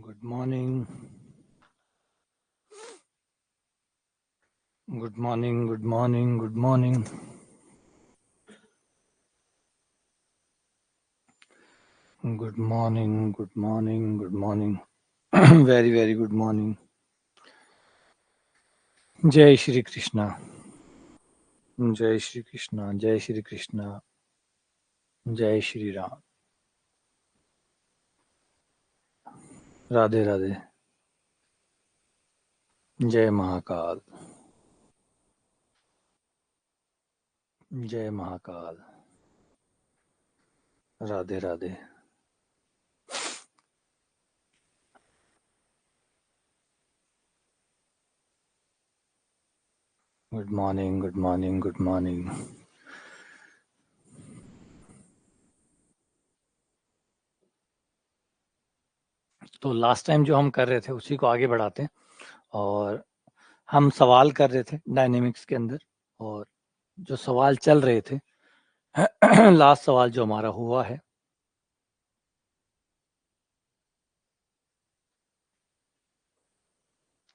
Good morning. Good morning. Good morning. Good morning. Good morning. Good morning. Good morning. Very, very good morning. Jai Shri Krishna. Jai Shri Krishna. Jai Shri Krishna. Jai Shri Ram. Radhe Radhe. Jai Mahakal. Jai Mahakal. Radhe Radhe. Good morning. Good morning. Good morning. तो last time जो हम कर रहे थे उसी को आगे बढ़ाते हैं और हम सवाल कर रहे थे डायनेमिक्स के अंदर और जो सवाल चल रहे थे लास्ट सवाल जो हमारा हुआ है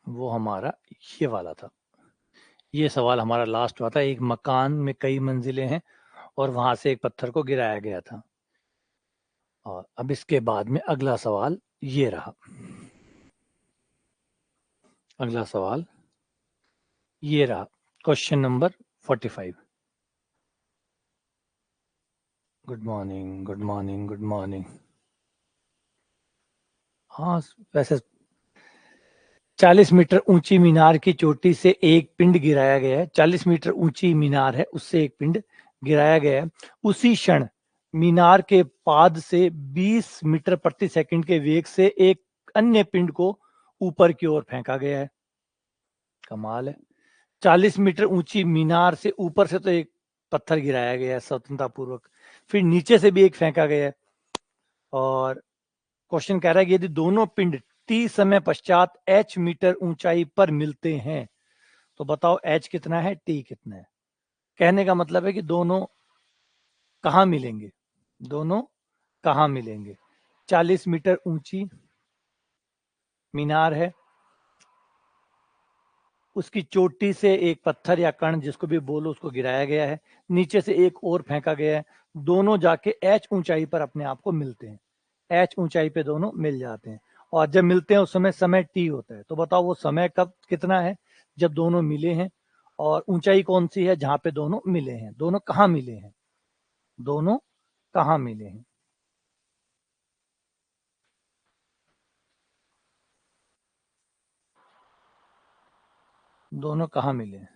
वो हमारा ये वाला था। ये सवाल हमारा लास्ट हुआ था। एक मकान में कई मंजिलें हैं और वहां से एक पत्थर को गिराया गया था। और अब इसके बाद में अगला सवाल ये रहा। अगला सवाल ये रहा, question number 45। Good morning, good morning, good morning. हाँ, वैसे 40 मीटर ऊंची मीनार की चोटी से एक पिंड गिराया गया है। 40 मीटर ऊंची मीनार है, उससे एक पिंड गिराया गया है। उसी क्षण मीनार के पाद से 20 मीटर प्रति सेकंड के वेग से एक अन्य पिंड को ऊपर की ओर फेंका गया है। कमाल है। 40 मीटर ऊंची मीनार से ऊपर से तो एक पत्थर गिराया गया है स्वतंत्रता पूर्वक, फिर नीचे से भी एक फेंका गया है। और क्वेश्चन कह रहा है कि यदि दोनों पिंड टी समय पश्चात h मीटर ऊंचाई पर मिलते हैं तो बताओ h कितना है, t कितना है। कहने का मतलब है कि दोनों कहाँ मिलेंगे, दोनों कहाँ मिलेंगे। 40 मीटर ऊंची मीनार है, उसकी चोटी से एक पत्थर या कण जिसको भी बोलो उसको गिराया गया है, नीचे से एक और फेंका गया है। दोनों जाके h ऊंचाई पर अपने आप को मिलते हैं। h ऊंचाई पे दोनों मिल जाते हैं और जब मिलते हैं उस समय t होता है। तो बताओ वो समय कब कितना है जब दोनों मिले हैं, और ऊंचाई कौन सी है जहां पे दोनों मिले हैं। दोनों कहाँ मिले हैं, दोनों कहाँ मिले हैं। दोनों कहाँ मिले हैं।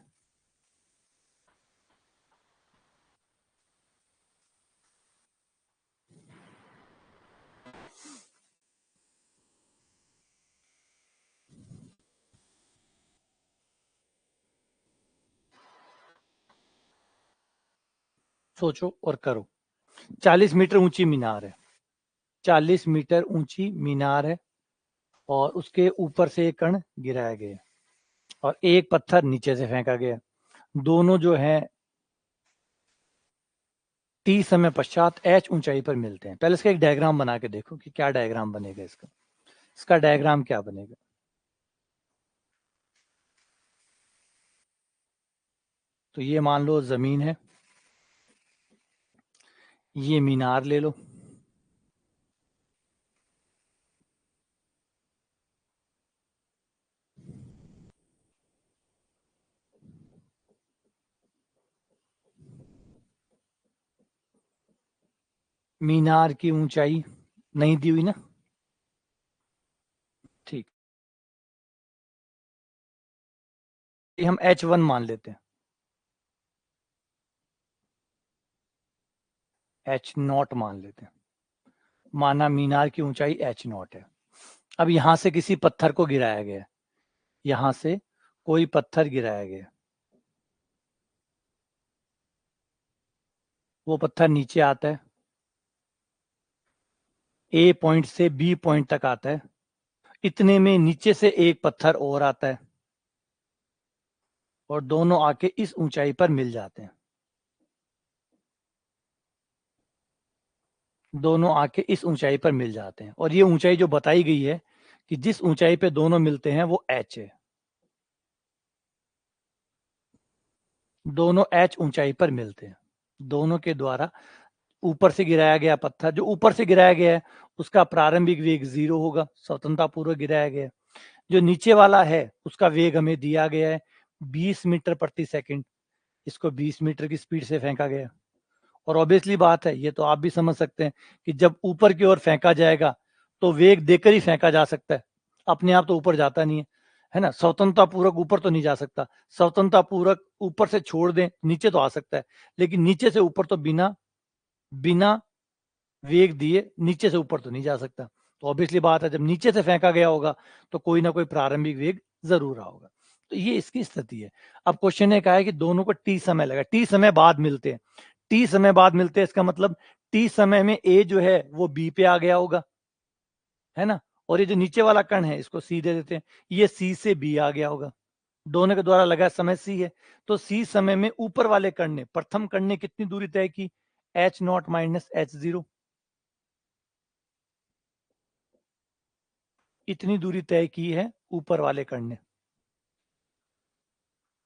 सोचो और करो। 40 मीटर ऊंची मीनार है, 40 मीटर ऊंची मीनार है और उसके ऊपर से एक कण गिराया गया और एक पत्थर नीचे से फेंका गया। दोनों जो है टी समय पश्चात h ऊंचाई पर मिलते हैं। पहले इसका एक डायग्राम बना के देखो कि क्या डायग्राम बनेगा इसका। इसका डायग्राम क्या बनेगा। तो ये मान लो जमीन है, ये मीनार ले लो, मीनार की ऊंचाई नहीं दी हुई ना, ठीक, ये हम h1 मान लेते हैं, h0 मान लेते हैं। माना मीनार की ऊंचाई h0 है। अब यहां से किसी पत्थर को गिराया गया, यहां से कोई पत्थर गिराया गया, वो पत्थर नीचे आता है, ए पॉइंट से बी पॉइंट तक आता है। इतने में नीचे से एक पत्थर और आता है और दोनों आके इस ऊंचाई पर मिल जाते हैं। दोनों आके इस ऊंचाई पर मिल जाते हैं और ये ऊंचाई जो बताई गई है कि जिस ऊंचाई पे दोनों मिलते हैं वो h है। दोनों h ऊंचाई पर मिलते हैं, दोनों के द्वारा ऊपर से गिराया गया पत्थर, जो ऊपर से गिराया गया है उसका प्रारंभिक वेग 0 होगा, स्वतंत्रता पूर्वक गिराया गया है। जो नीचे वाला है उसका वेग हमें दिया गया है 20 मीटर प्रति सेकंड, इसको 20 मीटर की स्पीड से फेंका गया। और ऑब्वियसली बात है, ये तो आप भी समझ सकते हैं कि जब ऊपर की ओर फेंका जाएगा तो वेग देकर ही फेंका जा सकता है, अपने आप तो ऊपर जाता नहीं है ना। स्वतंत्रता पूर्वक ऊपर तो नहीं जा सकता, स्वतंत्रता पूर्वक ऊपर से छोड़ दें नीचे तो आ सकता है, लेकिन नीचे से ऊपर तो बिना बिना वेग दिए नीचे से ऊपर तो नहीं जा सकता। तो ऑब्वियसली बात है, जब नीचे से फेंका गया होगा तो कोई ना कोई प्रारंभिक वेग जरूर रहा होगा। तो ये इसकी स्थिति है। अब क्वेश्चन ने कहा है कि दोनों को टी समय लगा, टी समय बाद मिलते हैं, टी समय बाद मिलते हैं, इसका मतलब टी समय में ए जो है वो बी पे आ गया होगा, है ना। और ये जो नीचे वाला कण है इसको सी दे देते हैं, ये सी से बी आ गया होगा, दोनों के द्वारा लगा समय सी है। तो सी समय में ऊपर वाले कण ने, प्रथम कण ने कितनी दूरी तय की, H not minus H zero, इतनी दूरी तय की है ऊपर वाले कण ने,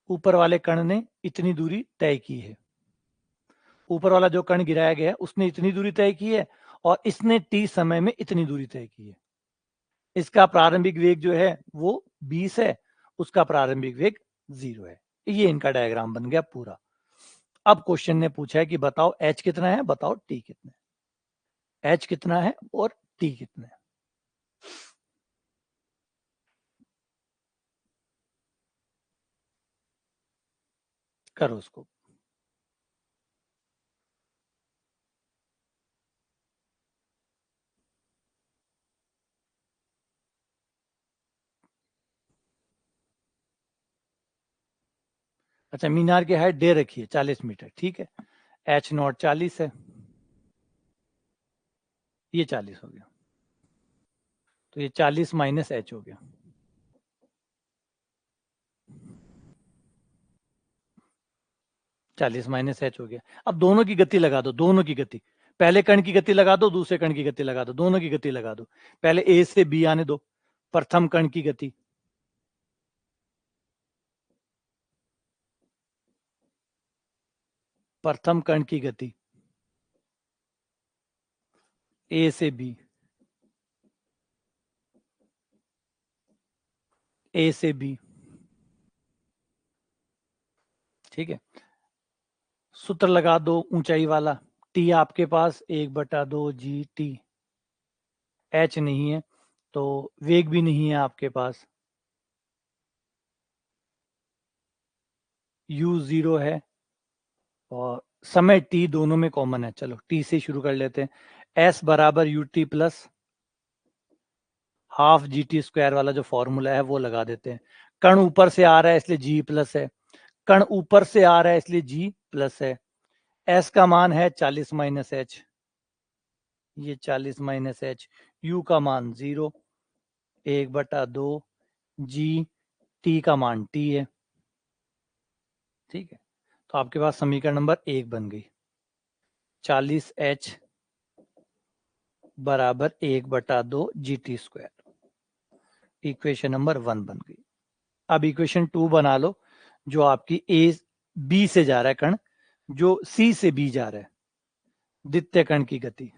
ऊपर वाले कण ने इतनी दूरी तय की है। ऊपर वाला जो कण गिराया गया है उसने इतनी दूरी तय की है और इसने टी समय में इतनी दूरी तय की है। इसका प्रारंभिक वेग जो है वो 20 है, उसका प्रारंभिक वेग 0 है। ये इनका डायग्राम बन गया पूरा। अब क्वेश्चन ने पूछा है कि बताओ h कितना है, बताओ t कितना है, h कितना है और t कितना है। करो उसको। अच्छा, मीनार की हाइट दे रखी है 40 मीटर, ठीक है, एच नॉट 40 है, ये 40 हो गया, तो ये 40 माइनस एच हो गया, 40 माइनस एच हो गया। अब दोनों की गति लगा दो, दोनों की गति, पहले कण की गति लगा दो, दूसरे कण की गति लगा दो, दोनों की गति लगा दो। पहले ए से बी आने दो, प्रथम कण की गति, प्रथम कण की गति ए से बी, ए से बी, ठीक है। सूत्र लगा दो ऊंचाई वाला, टी आपके पास 1/2 जी टी, एच नहीं है तो वेग भी नहीं है आपके पास, u 0 है और समय t दोनों में कॉमन है। चलो t से शुरू कर लेते हैं, s बराबर u t plus half G T square वाला जो फॉर्मूला है वो लगा देते हैं। कण ऊपर से आ रहा है इसलिए g प्लस है, कण ऊपर से आ रहा है इसलिए g प्लस है। s का मान है 40 माइनस एच, ये 40 माइनस एच, u का मान 0, 1/2 जी, टी का मान t है, ठीक है। तो आपके पास समीकरण नंबर 1 बन गई, 40h बराबर 1/2 G T square, equation number 1 बन गई। अब इक्वेशन 2 बना लो, जो आपकी ए बी से जा रहा है कण, जो सी से बी जा रहा है, द्वितीय कण की गति,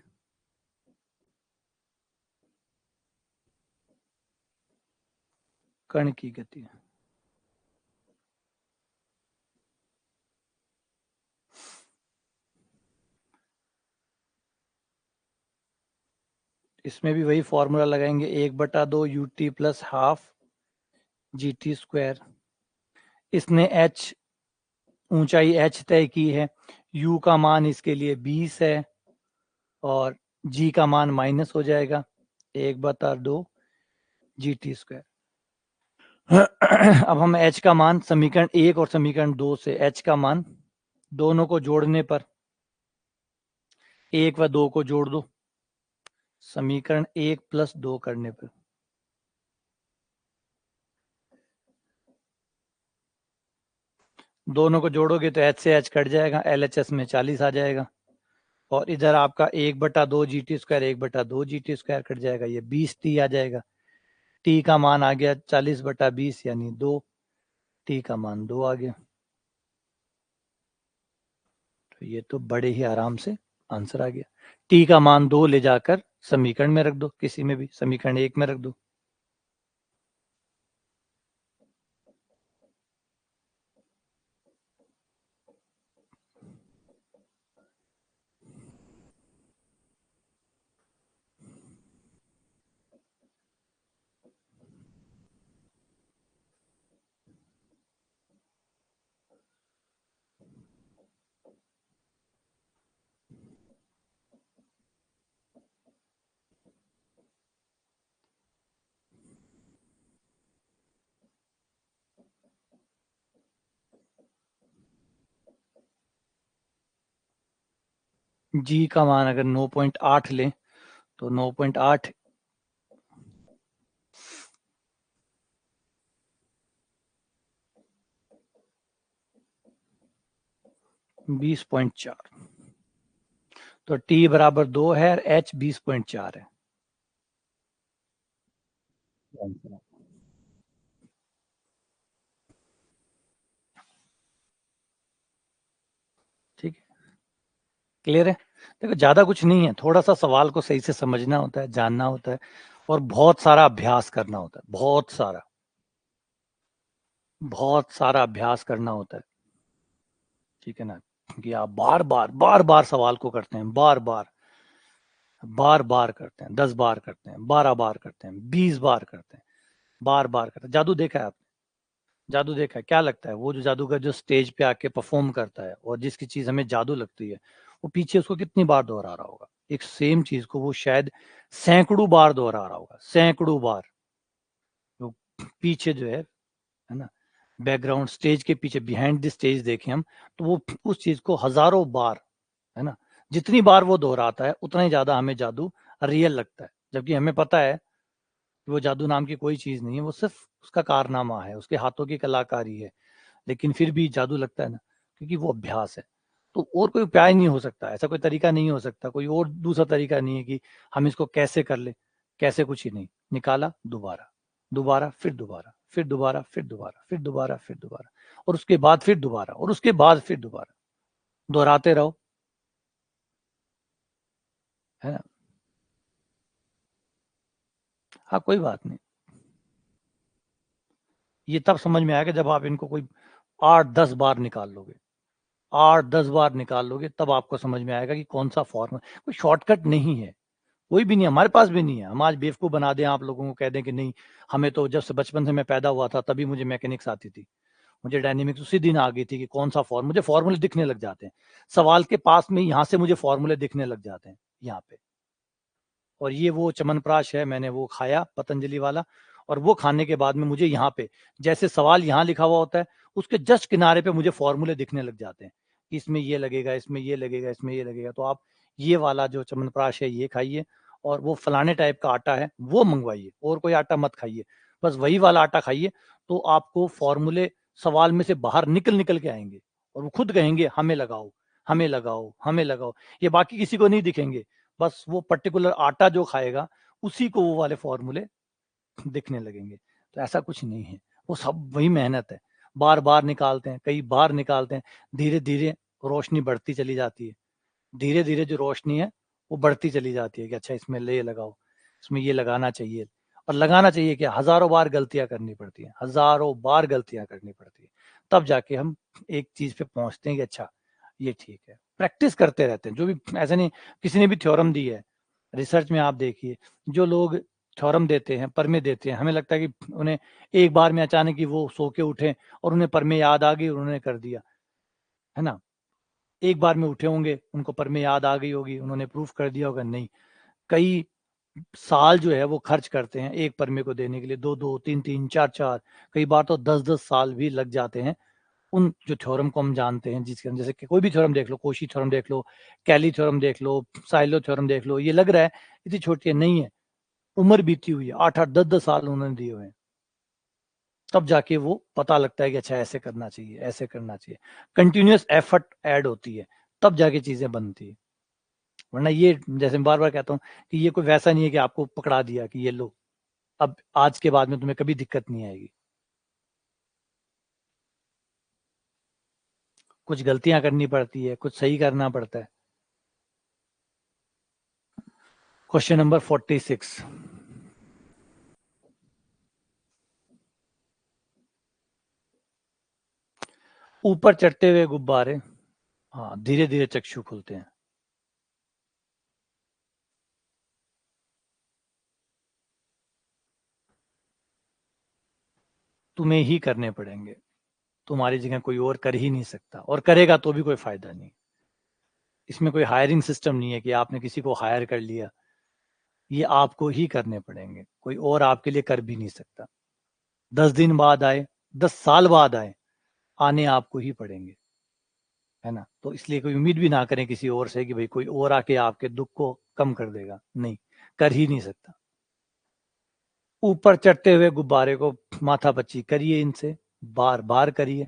कण की गति, इसमें भी वही फॉर्मूला लगाएंगे, 1/2 you t plus half G T square. इसने एच, ऊंचाई एच तय की है, यू का मान इसके लिए 20 है और जी का मान माइनस हो जाएगा 1/2 जी टी स्क्वायर। अब हम h का मान समीकरण 1 और समीकरण 2 से h का मान दोनों को जोड़ने पर, 1 व 2 को जोड़ दो, समीकरण 1 प्लस 2 करने पर, दोनों को जोड़ोगे तो h से h कट जाएगा, LHS में 40 आ जाएगा और इधर आपका 1/2 G T square 1/2 G T square cut जाएगा, ये 20 टी आ जाएगा। टी का मान आ गया 40/20 यानी 2, टी का मान 2 आ गया। तो ये तो बड़े ही आराम से आंसर आ गया। टी का मान 2 ले जाकर समीकरण में रख दो, किसी में भी, समीकरण 1 में रख दो। जी का मान अगर 9.8 लें तो 9.8 20.4, तो टी बराबर 2 है और एच 20.4 है। ठीक है, क्लियर है। देखो ज्यादा कुछ नहीं है, थोड़ा सा सवाल को सही से समझना होता है, जानना होता है, और बहुत सारा अभ्यास करना होता है, बहुत सारा अभ्यास करना होता है। ठीक है ना, कि आप बार बार सवाल को करते हैं, बार बार करते हैं, 10 बार करते हैं, 12 बार करते हैं, 20 बार करते हैं, बार बार करते हैं। जादू देखा है आपने? जादू देखा है? क्या लगता है वो जो जादूगर जो स्टेज पे आके परफॉर्म करता है और जिसकी चीज हमें जादू लगती है, वो पीछे उसको कितनी बार दोहरा रहा होगा? एक सेम चीज को वो शायद सैकड़ों बार दोहरा रहा होगा, सैकड़ों बार। जो पीछे जो है ना, बैकग्राउंड स्टेज के पीछे, बिहाइंड द स्टेज देखें हम, तो वो उस चीज को हजारों बार, है ना, जितनी बार वो दोहराता है उतना ही ज्यादा हमें जादू रियल लगता है। जबकि हमें पता है कि वो जादू नाम की कोई चीज नहीं है, वो सिर्फ उसका कारनामा है, उसके हाथों की कलाकारी है, लेकिन फिर भी जादू लगता है ना, क्योंकि वो अभ्यास है। तो और कोई उपाय नहीं हो सकता, ऐसा कोई तरीका नहीं हो सकता, कोई और दूसरा तरीका नहीं है कि हम इसको कैसे कर ले। कैसे? कुछ ही नहीं, निकाला, दोबारा, दोबारा, फिर दोबारा, फिर दोबारा, फिर दोबारा, फिर दोबारा, फिर दोबारा, और उसके बाद फिर दोबारा, और उसके बाद फिर दोबारा, दोहराते रहो, है ना। हाँ, कोई बात नहीं, ये तब समझ में आएगा जब आप इनको कोई 8-10 बार निकाल लोगे, 8-10 बार निकाल लोगे, तब आपको समझ में आएगा कि कौन सा फॉर्म, कोई शॉर्टकट नहीं है, कोई भी नहीं, हमारे पास भी नहीं है। हम आज बेवकूफ बना दें आप लोगों को, कह दें कि नहीं, हमें तो जब से बचपन से मैं पैदा हुआ था तभी मुझे मैकेनिक्स आती थी, मुझे डायनेमिक्स उसी दिन आ गई थी कि कौन सा फॉर्म, मुझे फॉर्मूले दिखने लग जाते हैं सवाल के पास में, यहाँ से मुझे फॉर्मूले दिखने लग जाते हैं यहाँ पे। और ये वो च्यवनप्राश है, मैंने वो खाया पतंजलि वाला, और वो खाने के बाद में मुझे यहाँ पे, जैसे सवाल यहाँ लिखा हुआ होता है, उसके जस्ट किनारे पे मुझे फॉर्मूले दिखने लग जाते हैं कि इसमें ये लगेगा, इसमें ये लगेगा, इसमें ये लगेगा। तो आप ये वाला जो च्यवनप्राश है ये खाइए, और वो फलाने टाइप का आटा है वो मंगवाइए, और कोई आटा मत खाइए, बस वही वाला आटा खाइए। तो आपको फॉर्मूले सवाल में से बाहर निकल निकल के आएंगे, और वो खुद कहेंगे हमें लगाओ, हमें लगाओ, हमें लगाओ। ये बाकी किसी को नहीं दिखेंगे, बस वो पर्टिकुलर आटा जो खाएगा उसी को वो वाले फॉर्मूले दिखने लगेंगे। तो ऐसा कुछ नहीं है, वो सब वही मेहनत है, बार बार निकालते हैं, कई बार निकालते हैं, धीरे धीरे रोशनी बढ़ती चली जाती है, धीरे धीरे जो रोशनी है वो बढ़ती चली जाती है कि अच्छा इसमें ये लगाओ, इसमें ये लगाना चाहिए। और लगाना चाहिए क्या, हजारों बार गलतियां करनी पड़ती हैं, हजारों बार गलतियां करनी पड़ती है, तब जाके हम एक चीज पे पहुंचते हैं कि अच्छा ये ठीक है। प्रैक्टिस करते रहते हैं, जो भी, ऐसा नहीं किसी ने भी थ्योरम दी है, रिसर्च में आप देखिए, जो लोग थ्योरम देते हैं, परमे देते हैं, हमें लगता है कि उन्हें एक बार में अचानक ही वो सो के उठे और उन्हें परमे याद आ गई और उन्होंने कर दिया, है ना। एक बार में उठे होंगे, उनको परमे याद आ गई होगी, उन्होंने प्रूफ कर दिया होगा, नहीं, कई साल जो है वो खर्च करते हैं एक परमे को देने के लिए, 2-2, 3-3, 4-4, कई बार तो 10-10 साल भी लग जाते हैं उन जो थ्योरम को हम जानते हैं, जिसके जैसे कि कोई भी थ्योरम देख लो, कोशी थ्योरम देख लो, कैली थ्योरम देख लो, साइलो थ्योरम देख लो, ये लग रहा है इतनी छोटी है, नहीं है, उम्र बीती हुई है, 8-8, 10-10 साल उन्होंने दिए हुए हैं, तब जाके वो पता लगता है कि अच्छा ऐसे करना चाहिए, ऐसे करना चाहिए, कंटिन्यूअस एफर्ट ऐड होती है, तब जाके चीजें बनती है। वरना ये, जैसे मैं बार बार कहता हूँ कि ये कोई वैसा नहीं है कि आपको पकड़ा दिया कि ये लो, अब आज के बाद में तुम्हें कभी दिक्कत नहीं आएगी। कुछ गलतियां करनी पड़ती है, कुछ सही करना पड़ता है। Question number 46। ऊपर चढ़ते हुए गुब्बारे, हाँ, धीरे धीरे चक्षु खुलते हैं। तुम्हें ही करने पड़ेंगे, तुम्हारी जगह कोई और कर ही नहीं सकता, और करेगा तो भी कोई फायदा नहीं। इसमें कोई हायरिंग सिस्टम नहीं है कि आपने किसी को हायर कर लिया। ये आपको ही करने पड़ेंगे, कोई और आपके लिए कर भी नहीं सकता। 10 दिन बाद आए, 10 साल बाद आए, आने आपको ही पड़ेंगे, है ना। तो इसलिए कोई उम्मीद भी ना करें किसी और से कि भाई कोई और आके आपके दुख को कम कर देगा, नहीं, कर ही नहीं सकता। ऊपर चढ़ते हुए गुब्बारे को माथापच्ची करिए, इनसे बार बार करिए।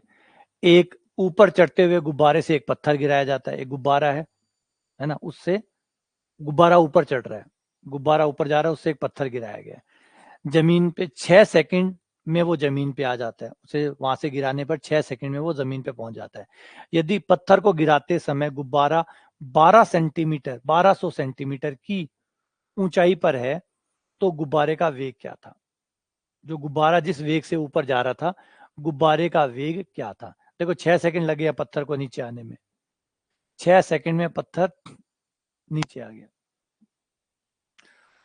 एक ऊपर चढ़ते हुए गुब्बारे से एक पत्थर गिराया जाता है, एक गुब्बारा है ना, उससे गुब्बारा ऊपर चढ़ रहा है, गुब्बारा ऊपर जा रहा है, उससे एक पत्थर गिराया गया है। जमीन पे 6 सेकंड में वो जमीन पे आ जाता है, उसे वहां से गिराने पर 6 सेकंड में वो जमीन पे पहुंच जाता है। यदि पत्थर को गिराते समय गुब्बारा 12 सेंटीमीटर 1200 सेंटीमीटर की ऊंचाई पर है, तो गुब्बारे का वेग क्या था? जो गुब्बारा जिस वेग से ऊपर जा रहा था, गुब्बारे का वेग क्या था? देखो 6 सेकंड लगे हैं पत्थर को नीचे आने में, 6 सेकंड में पत्थर नीचे आ गया।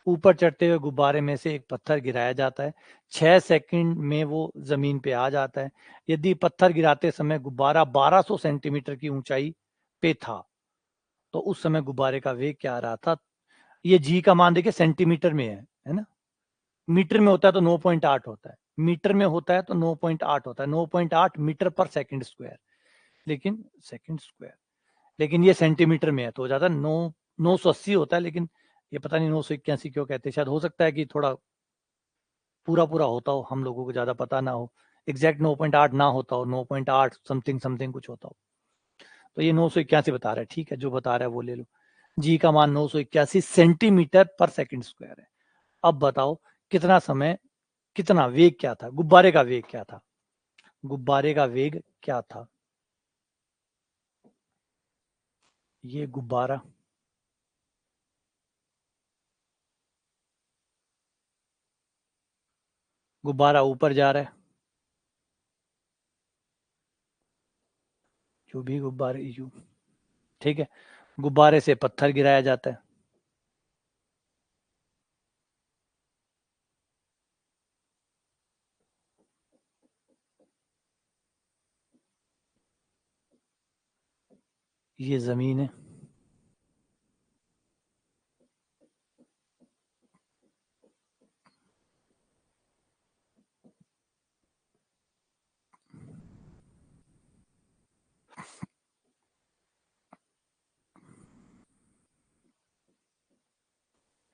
ऊपर चढ़ते हुए गुब्बारे में से एक पत्थर गिराया जाता है, 6 सेकंड में वो जमीन पे आ जाता है। यदि पत्थर गिराते समय गुब्बारा 1200 सेंटीमीटर की ऊंचाई पे था, तो उस समय गुब्बारे का वेग क्या आ रहा था? ये जी का मान देखिए सेंटीमीटर में है ना। मीटर में होता है तो 9.8 होता है, मीटर में होता है तो 9.8 होता है, 9.8 मीटर पर सेकंड स्क्वायर, लेकिन सेकंड स्क्वायर, लेकिन ये सेंटीमीटर में है तो हो जाता है 980 होता है। लेकिन ये पता नहीं 981 क्यों कहते हैं, शायद हो सकता है कि थोड़ा पूरा पूरा होता हो, हम लोगों को ज्यादा पता ना हो, एग्जैक्ट 9.8 ना होता हो, 9.8 समथिंग समथिंग कुछ होता हो। तो ये 981 बता रहा है, ठीक है, जो बता रहा है वो ले लो। जी का मान 981 सेंटीमीटर पर सेकंड स्क्वायर है। अब बताओ कितना समय, कितना वेग क्या था, गुब्बारे का वेग क्या था? गुब्बारे का वेग क्या था? ये गुब्बारा, गुब्बारा ऊपर जा रहा है, जो भी गुब्बारे यू, ठीक है, गुब्बारे से पत्थर गिराया जाता है, ये जमीन है।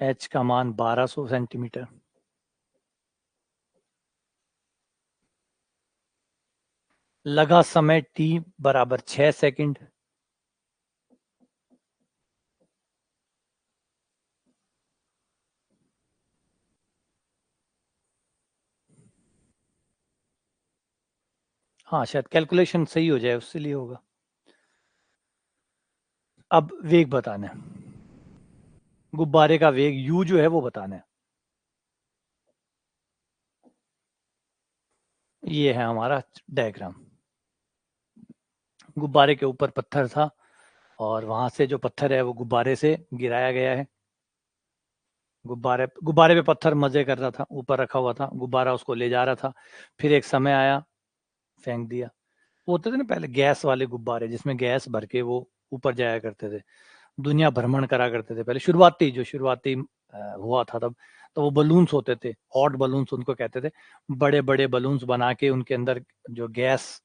एच का मान 1200 सेंटीमीटर। लगा समय टी बराबर 6 सेकंड। हाँ, शायद कैलकुलेशन सही हो जाए उससे लिए होगा। अब वेग बताना है, गुब्बारे का वेग यू जो है वो बताना है। ये है हमारा डायग्राम। गुब्बारे के ऊपर पत्थर था, और वहां से जो पत्थर है वो गुब्बारे से गिराया गया है। गुब्बारे गुब्बारे पे पत्थर मजे कर रहा था, ऊपर रखा हुआ था, गुब्बारा उसको ले जा रहा था। फिर एक समय आया, फेंक दिया। वो होते थे ना पहले गैस वाले गुब्बारे, जिसमें गैस भर के वो ऊपर जाया करते थे, दुनिया भ्रमण करा करते थे पहले, शुरुआती हुआ था तब। तो वो बलून्स होते थे, हॉट बलून्स उनको कहते थे। बड़े बड़े बलून्स बना के उनके अंदर जो गैस,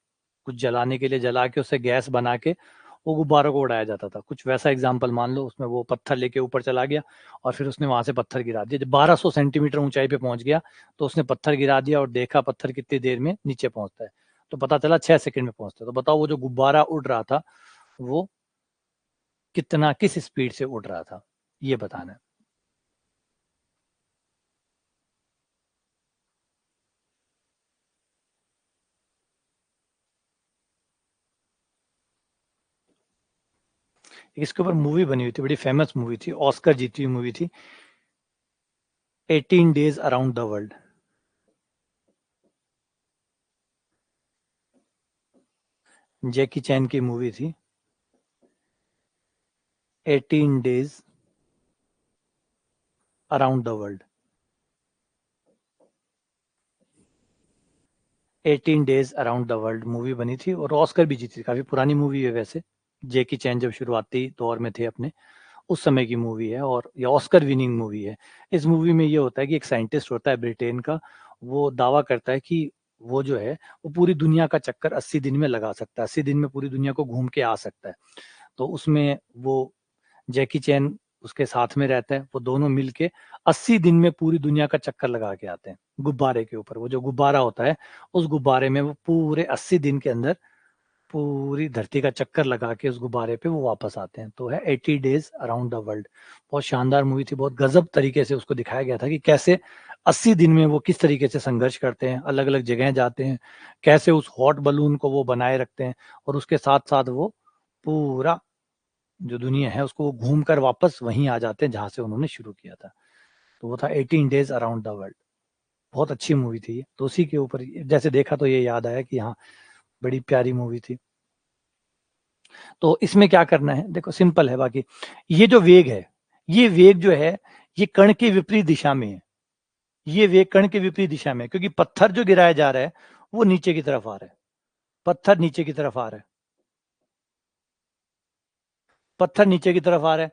कुछ जलाने के लिए जला के उससे गैस बना के वो गुब्बारों को उड़ाया जाता था। कुछ वैसा एग्जाम्पल मान लो, उसमें वो पत्थर लेके ऊपर चला गया, और फिर उसने वहां से पत्थर गिरा दिया। जब 1200 सेंटीमीटर ऊंचाई पे पहुंच गया, तो उसने पत्थर गिरा दिया और देखा पत्थर कितनी देर में नीचे पहुंचता है, तो पता चला 6 सेकंड में पहुंचता है। तो बताओ वो जो गुब्बारा उड़ रहा था, वो कितना, किस स्पीड से उड़ रहा था, ये बताना है। इसके ऊपर मूवी बनी हुई थी, बड़ी फेमस मूवी थी, ऑस्कर जीती हुई मूवी थी, 18 डेज अराउंड द वर्ल्ड। जैकी चैन की मूवी थी 18 days around the world. 18 days around the world movie बनी थी और ऑस्कर भी जीती थी। काफी पुरानी मूवी है वैसे, जैकी चैन जब शुरुआती दौर में थे अपने, उस समय की मूवी है और ये ऑस्कर विनिंग मूवी है। इस मूवी में ये होता है कि एक साइंटिस्ट होता है ब्रिटेन का, वो दावा करता है कि वो जो है वो पूरी दुनिया का चक्कर 80 दिन में लगा सकता है, 80 दिन में पूरी दुनिया को घूम के आ सकता है। तो उसमें वो जैकी चैन उसके साथ में रहता है, वो दोनों मिलके 80 दिन में पूरी दुनिया का चक्कर लगा के आते हैं गुब्बारे के ऊपर। वो जो गुब्बारा होता है, उस गुब्बारे में वो पूरे 80 दिन के अंदर पूरी धरती का चक्कर लगा के उस गुब्बारे पे वो वापस आते हैं। तो है 80 डेज अराउंड द वर्ल्ड। बहुत शानदार मूवी थी, बहुत गजब तरीके से उसको दिखाया गया था कि कैसे 80 दिन में वो किस तरीके से संघर्ष करते हैं, अलग अलग जगह जाते हैं, कैसे उस हॉट बलून को वो बनाए रखते हैं और उसके साथ साथ वो पूरा जो दुनिया है उसको वो घूम कर वापस वहीं आ जाते हैं जहां से उन्होंने शुरू किया था। तो वो था 18 डेज अराउंड द वर्ल्ड। बहुत अच्छी मूवी थी ये, तो उसी के ऊपर जैसे देखा तो ये याद आया कि हाँ, बड़ी प्यारी मूवी थी। तो इसमें क्या करना है, देखो सिंपल है। बाकी ये जो वेग है, ये वेग जो है ये कण के विपरीत दिशा में है। ये वेग कण के विपरीत दिशा में है, क्योंकि पत्थर जो गिराया जा रहा है वो नीचे की तरफ आ रहा है। पत्थर नीचे की तरफ आ रहा है, पत्थर नीचे की तरफ आ रहा है,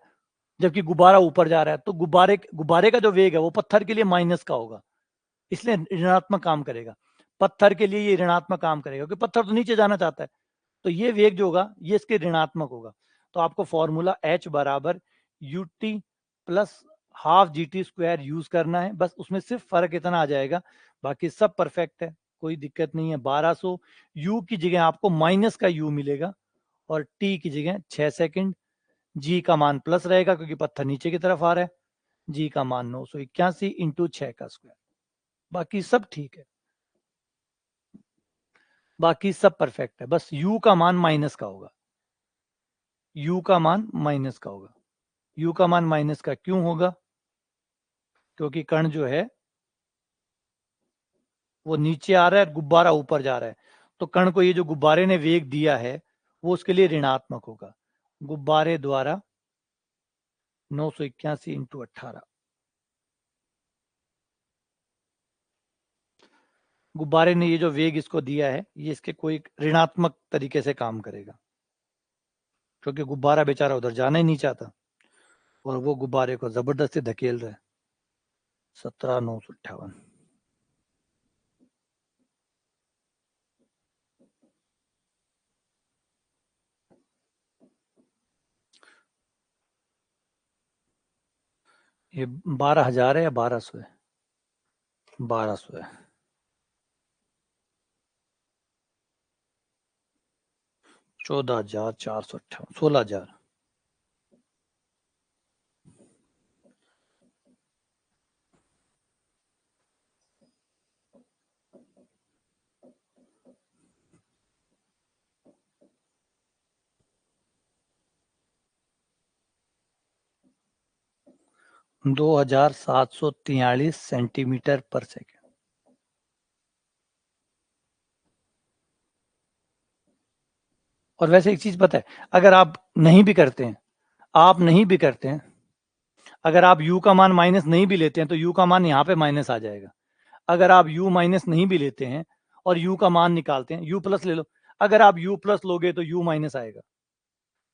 जबकि गुब्बारा ऊपर जा रहा है। तो गुब्बारे गुब्बारे का जो वेग है वो पत्थर के लिए माइनस का होगा, इसलिए ऋणात्मक काम करेगा। पत्थर के लिए ये ऋणात्मक काम करेगा, क्योंकि पत्थर तो नीचे जाना चाहता है। तो ये वेग जो होगा ये इसके ऋणात्मक होगा। तो आपको फॉर्मूला H बराबर ut plus half G T square use करना है। बस उसमें सिर्फ फर्क इतना आ जाएगा, बाकी सब परफेक्ट है, कोई दिक्कत नहीं है। 1200 u की जगह आपको माइनस का u मिलेगा और t की जगह 6 सेकंड। g का मान प्लस रहेगा क्योंकि पत्थर नीचे की तरफ आ रहा है। g का मान 981 इंटू 6 का स्क्वायर। बाकी सब ठीक है, बाकी सब परफेक्ट है। बस u का मान माइनस का होगा, u का मान माइनस का होगा। u का मान माइनस का क्यों होगा? क्योंकि कण जो है वो नीचे आ रहा है, गुब्बारा ऊपर जा रहा है। तो कण को ये जो गुब्बारे ने वेग दिया है वो उसके लिए ऋणात्मक होगा। गुब्बारे द्वारा 981 इंटू 18। गुब्बारे ने ये जो वेग इसको दिया है ये इसके कोई ऋणात्मक तरीके से काम करेगा, क्योंकि गुब्बारा बेचारा उधर जाना ही नहीं चाहता और वो गुब्बारे को जबरदस्ती धकेल रहा है। 17,958। ये 12,000 है या 1200 है? 1200 है। 14,458, 16,000। 2,743 सेंटीमीटर पर सेकेंड। और वैसे एक चीज पता है, अगर आप नहीं भी करते हैं, आप नहीं भी करते हैं, अगर आप u का मान माइनस नहीं भी लेते हैं तो u का मान यहाँ पे माइनस आ जाएगा। अगर आप u माइनस नहीं भी लेते हैं और u का मान निकालते हैं, u प्लस ले लो, अगर आप u प्लस लोगे तो u माइनस आएगा।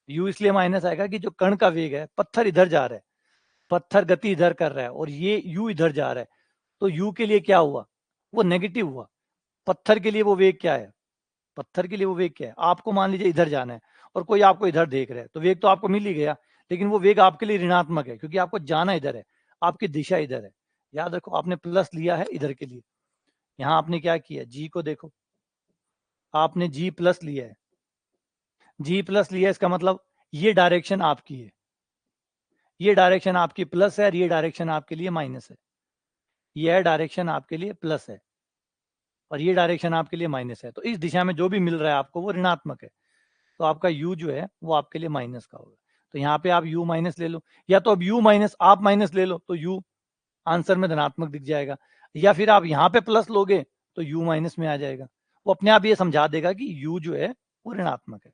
u इसलिए माइनस आएगा कि जो कण का वेग है, पत्थर इधर जा रहा है, पत्थर गति इधर कर रहा है और ये u इधर जा रहा है। तो u के लिए क्या हुआ? वो नेगेटिव हुआ। पत्थर के लिए वो वेग क्या है? पत्थर के लिए वो वेग क्या है? आपको मान लीजिए इधर जाना है और कोई आपको इधर देख रहा है, तो वेग तो आपको मिल ही गया, लेकिन वो वेग आपके लिए ऋणात्मक है क्योंकि आपको जाना इधर है, आपकी दिशा इधर है। याद रखो, आपने प्लस लिया है इधर के लिए। यहाँ आपने क्या किया, जी को देखो, आपने जी प्लस लिया है। जी प्लस लिया, इसका मतलब ये डायरेक्शन आपकी है, ये डायरेक्शन आपकी प्लस है और ये डायरेक्शन आपके लिए माइनस है। यह डायरेक्शन आपके लिए प्लस है और ये डायरेक्शन आपके लिए माइनस है। तो इस दिशा में जो भी मिल रहा है आपको वो ऋणात्मक है। तो आपका u जो है वो आपके लिए माइनस का होगा। तो यहाँ पे आप u माइनस ले लो, या तो अब u माइनस आप माइनस ले लो तो u आंसर में धनात्मक दिख जाएगा, या फिर आप यहाँ पे प्लस लोगे तो u माइनस में आ जाएगा। वो अपने आप ये समझा देगा कि u जो है वो ऋणात्मक है।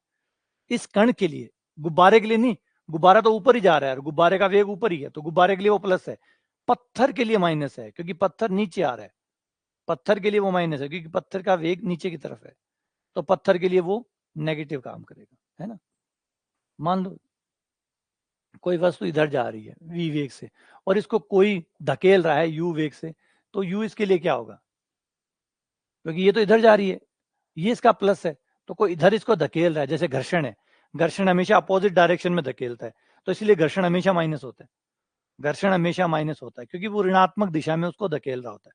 इस कण के लिए, गुब्बारे के लिए नहीं, गुब्बारा तो ऊपर ही जा रहा है, गुब्बारे का वेग ऊपर ही है, तो गुब्बारे के लिए वो प्लस है। पत्थर के लिए माइनस है, क्योंकि पत्थर नीचे आ रहा है। पत्थर के लिए वो माइनस है, क्योंकि पत्थर का वेग नीचे की तरफ है, तो पत्थर के लिए वो नेगेटिव काम करेगा, है ना। मान लो कोई वस्तु इधर जा रही है v वेग से, और इसको कोई धकेल रहा है u वेग से, तो u इसके लिए क्या होगा, क्योंकि ये तो इधर जा रही है, ये इसका प्लस है, तो कोई इधर इसको धकेल रहा है, जैसे घर्षण है, घर्षण हमेशा अपोजिट डायरेक्शन में धकेलता है, तो इसलिए घर्षण हमेशा माइनस होता है। घर्षण हमेशा माइनस होता है, क्योंकि वो ऋणात्मक दिशा में उसको धकेल रहा होता है,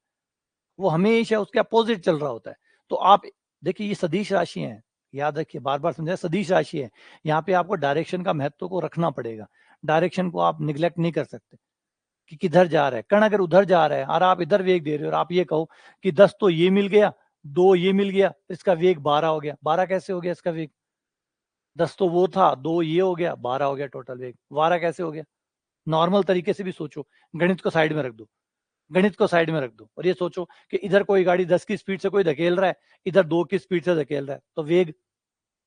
वो हमेशा उसके अपोजिट चल रहा होता है। तो आप देखिए, ये सदिश राशि है, याद रखिए, बार बार समझाया, सदिश राशि है। यहाँ पे आपको डायरेक्शन का महत्व को रखना पड़ेगा, डायरेक्शन को आप निग्लेक्ट नहीं कर सकते कि किधर जा रहा है। कण अगर उधर जा रहा है और आप इधर वेग दे रहे हो, और आप ये कहो कि 10 तो ये मिल गया, 2 ये मिल गया, इसका वेग 12 हो गया। 12 कैसे हो गया इसका वेग? 10 तो वो था, 2 ये हो गया, 12 हो गया टोटल वेग। 12 कैसे हो गया? नॉर्मल तरीके से भी सोचो, गणित को साइड में रख दो, गणित को साइड में रख दो, और ये सोचो कि इधर कोई गाड़ी 10 की स्पीड से कोई धकेल रहा है, इधर 2 की स्पीड से धकेल रहा है, तो वेग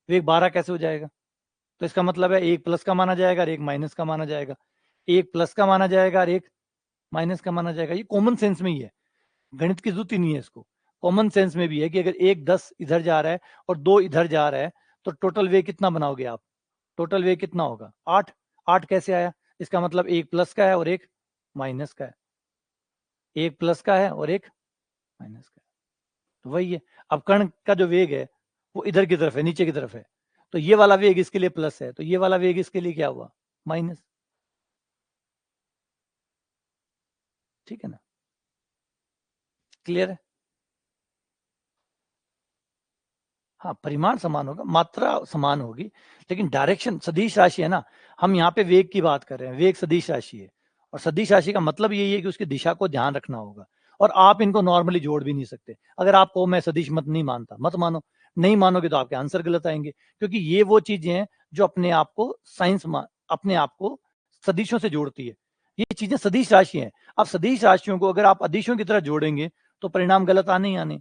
12 कैसे हो जाएगा? तो इसका मतलब है एक प्लस का माना जाएगा और एक माइनस का माना जाएगा, एक प्लस का माना जाएगा और एक माइनस का माना जाएगा। ये कॉमन सेंस में ही है, गणित की जरूरत ही नहीं है इसको। कॉमन सेंस में भी है कि अगर एक 10 इधर जा रहा है और 2 इधर जा रहा है, तो टोटल वेग कितना बनाओगे आप? टोटल वेग कितना होगा? 8। 8 कैसे आया? इसका मतलब एक प्लस का है और एक माइनस का है, एक प्लस का है और एक माइनस का है, तो वही है। अब कण का जो वेग है वो इधर की तरफ है, नीचे की तरफ है, तो ये वाला वेग इसके लिए प्लस है, तो ये वाला वेग इसके लिए क्या हुआ? माइनस। ठीक है ना, क्लियर है? हाँ, परिमाण समान होगा, मात्रा समान होगी, लेकिन डायरेक्शन, सदिश राशि है ना, हम यहाँ पे वेग की बात कर रहे हैं, वेग सदिश राशि है, और सदिश राशि का मतलब यही है कि उसकी दिशा को ध्यान रखना होगा, और आप इनको नॉर्मली जोड़ भी नहीं सकते। अगर आपको मैं सदिश मत नहीं मानता, मत मानो, नहीं मानोगे तो आपके आंसर गलत आएंगे, क्योंकि ये वो चीजें हैं जो अपने आप को अपने आप को सदिशों से जोड़ती है। ये चीजें सदिश राशि है। अब सदिश राशियों को अगर आप अदिशों की तरह जोड़ेंगे तो परिणाम गलत आने ही आने।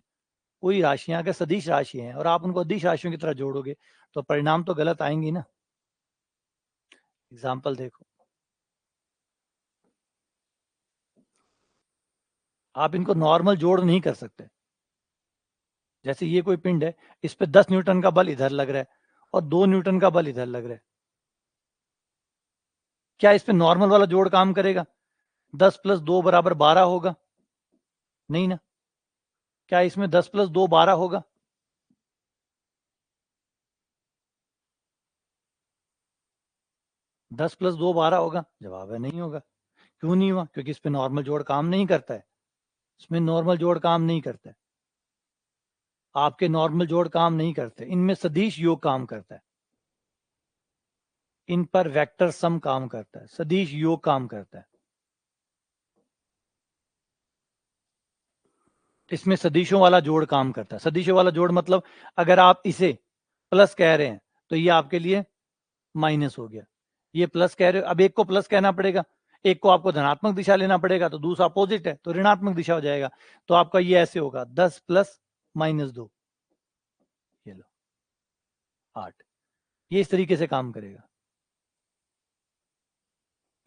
कोई राशियां अगर सदिश राशि हैं और आप उनको अदिश राशियों की तरह जोड़ोगे तो परिणाम तो गलत आएंगे ना। एग्जाम्पल देखो, आप इनको नॉर्मल जोड़ नहीं कर सकते। जैसे ये कोई पिंड है, इस पे 10 न्यूटन का बल इधर लग रहा है और 2 न्यूटन का बल इधर लग रहा है, क्या इस पे नॉर्मल वाला जोड़ काम करेगा? 10 + 2 = 12 होगा? नहीं ना। क्या इसमें 10 + 2 12 होगा? 10 + 2 12 होगा? जवाब है नहीं होगा। क्यों नहीं हुआ? क्योंकि इस पे नॉर्मल जोड़ काम नहीं करता है, इसमें नॉर्मल जोड़ काम नहीं करता है, आपके नॉर्मल जोड़ काम नहीं करते, इनमें सदिश योग काम करता है, इन पर वेक्टर सम काम करता है, सदिश योग काम करता है। इसमें सदिशों वाला जोड़ काम करता है। सदिशों वाला जोड़ मतलब अगर आप इसे प्लस कह रहे हैं तो ये आपके लिए माइनस हो गया, ये प्लस कह रहे हो, अब एक को प्लस कहना पड़ेगा, एक को आपको धनात्मक दिशा लेना पड़ेगा, तो दूसरा अपोजिट है तो ऋणात्मक दिशा हो जाएगा। तो आपका ये ऐसे होगा 10 + -2, ये लो 8। ये इस तरीके से काम करेगा,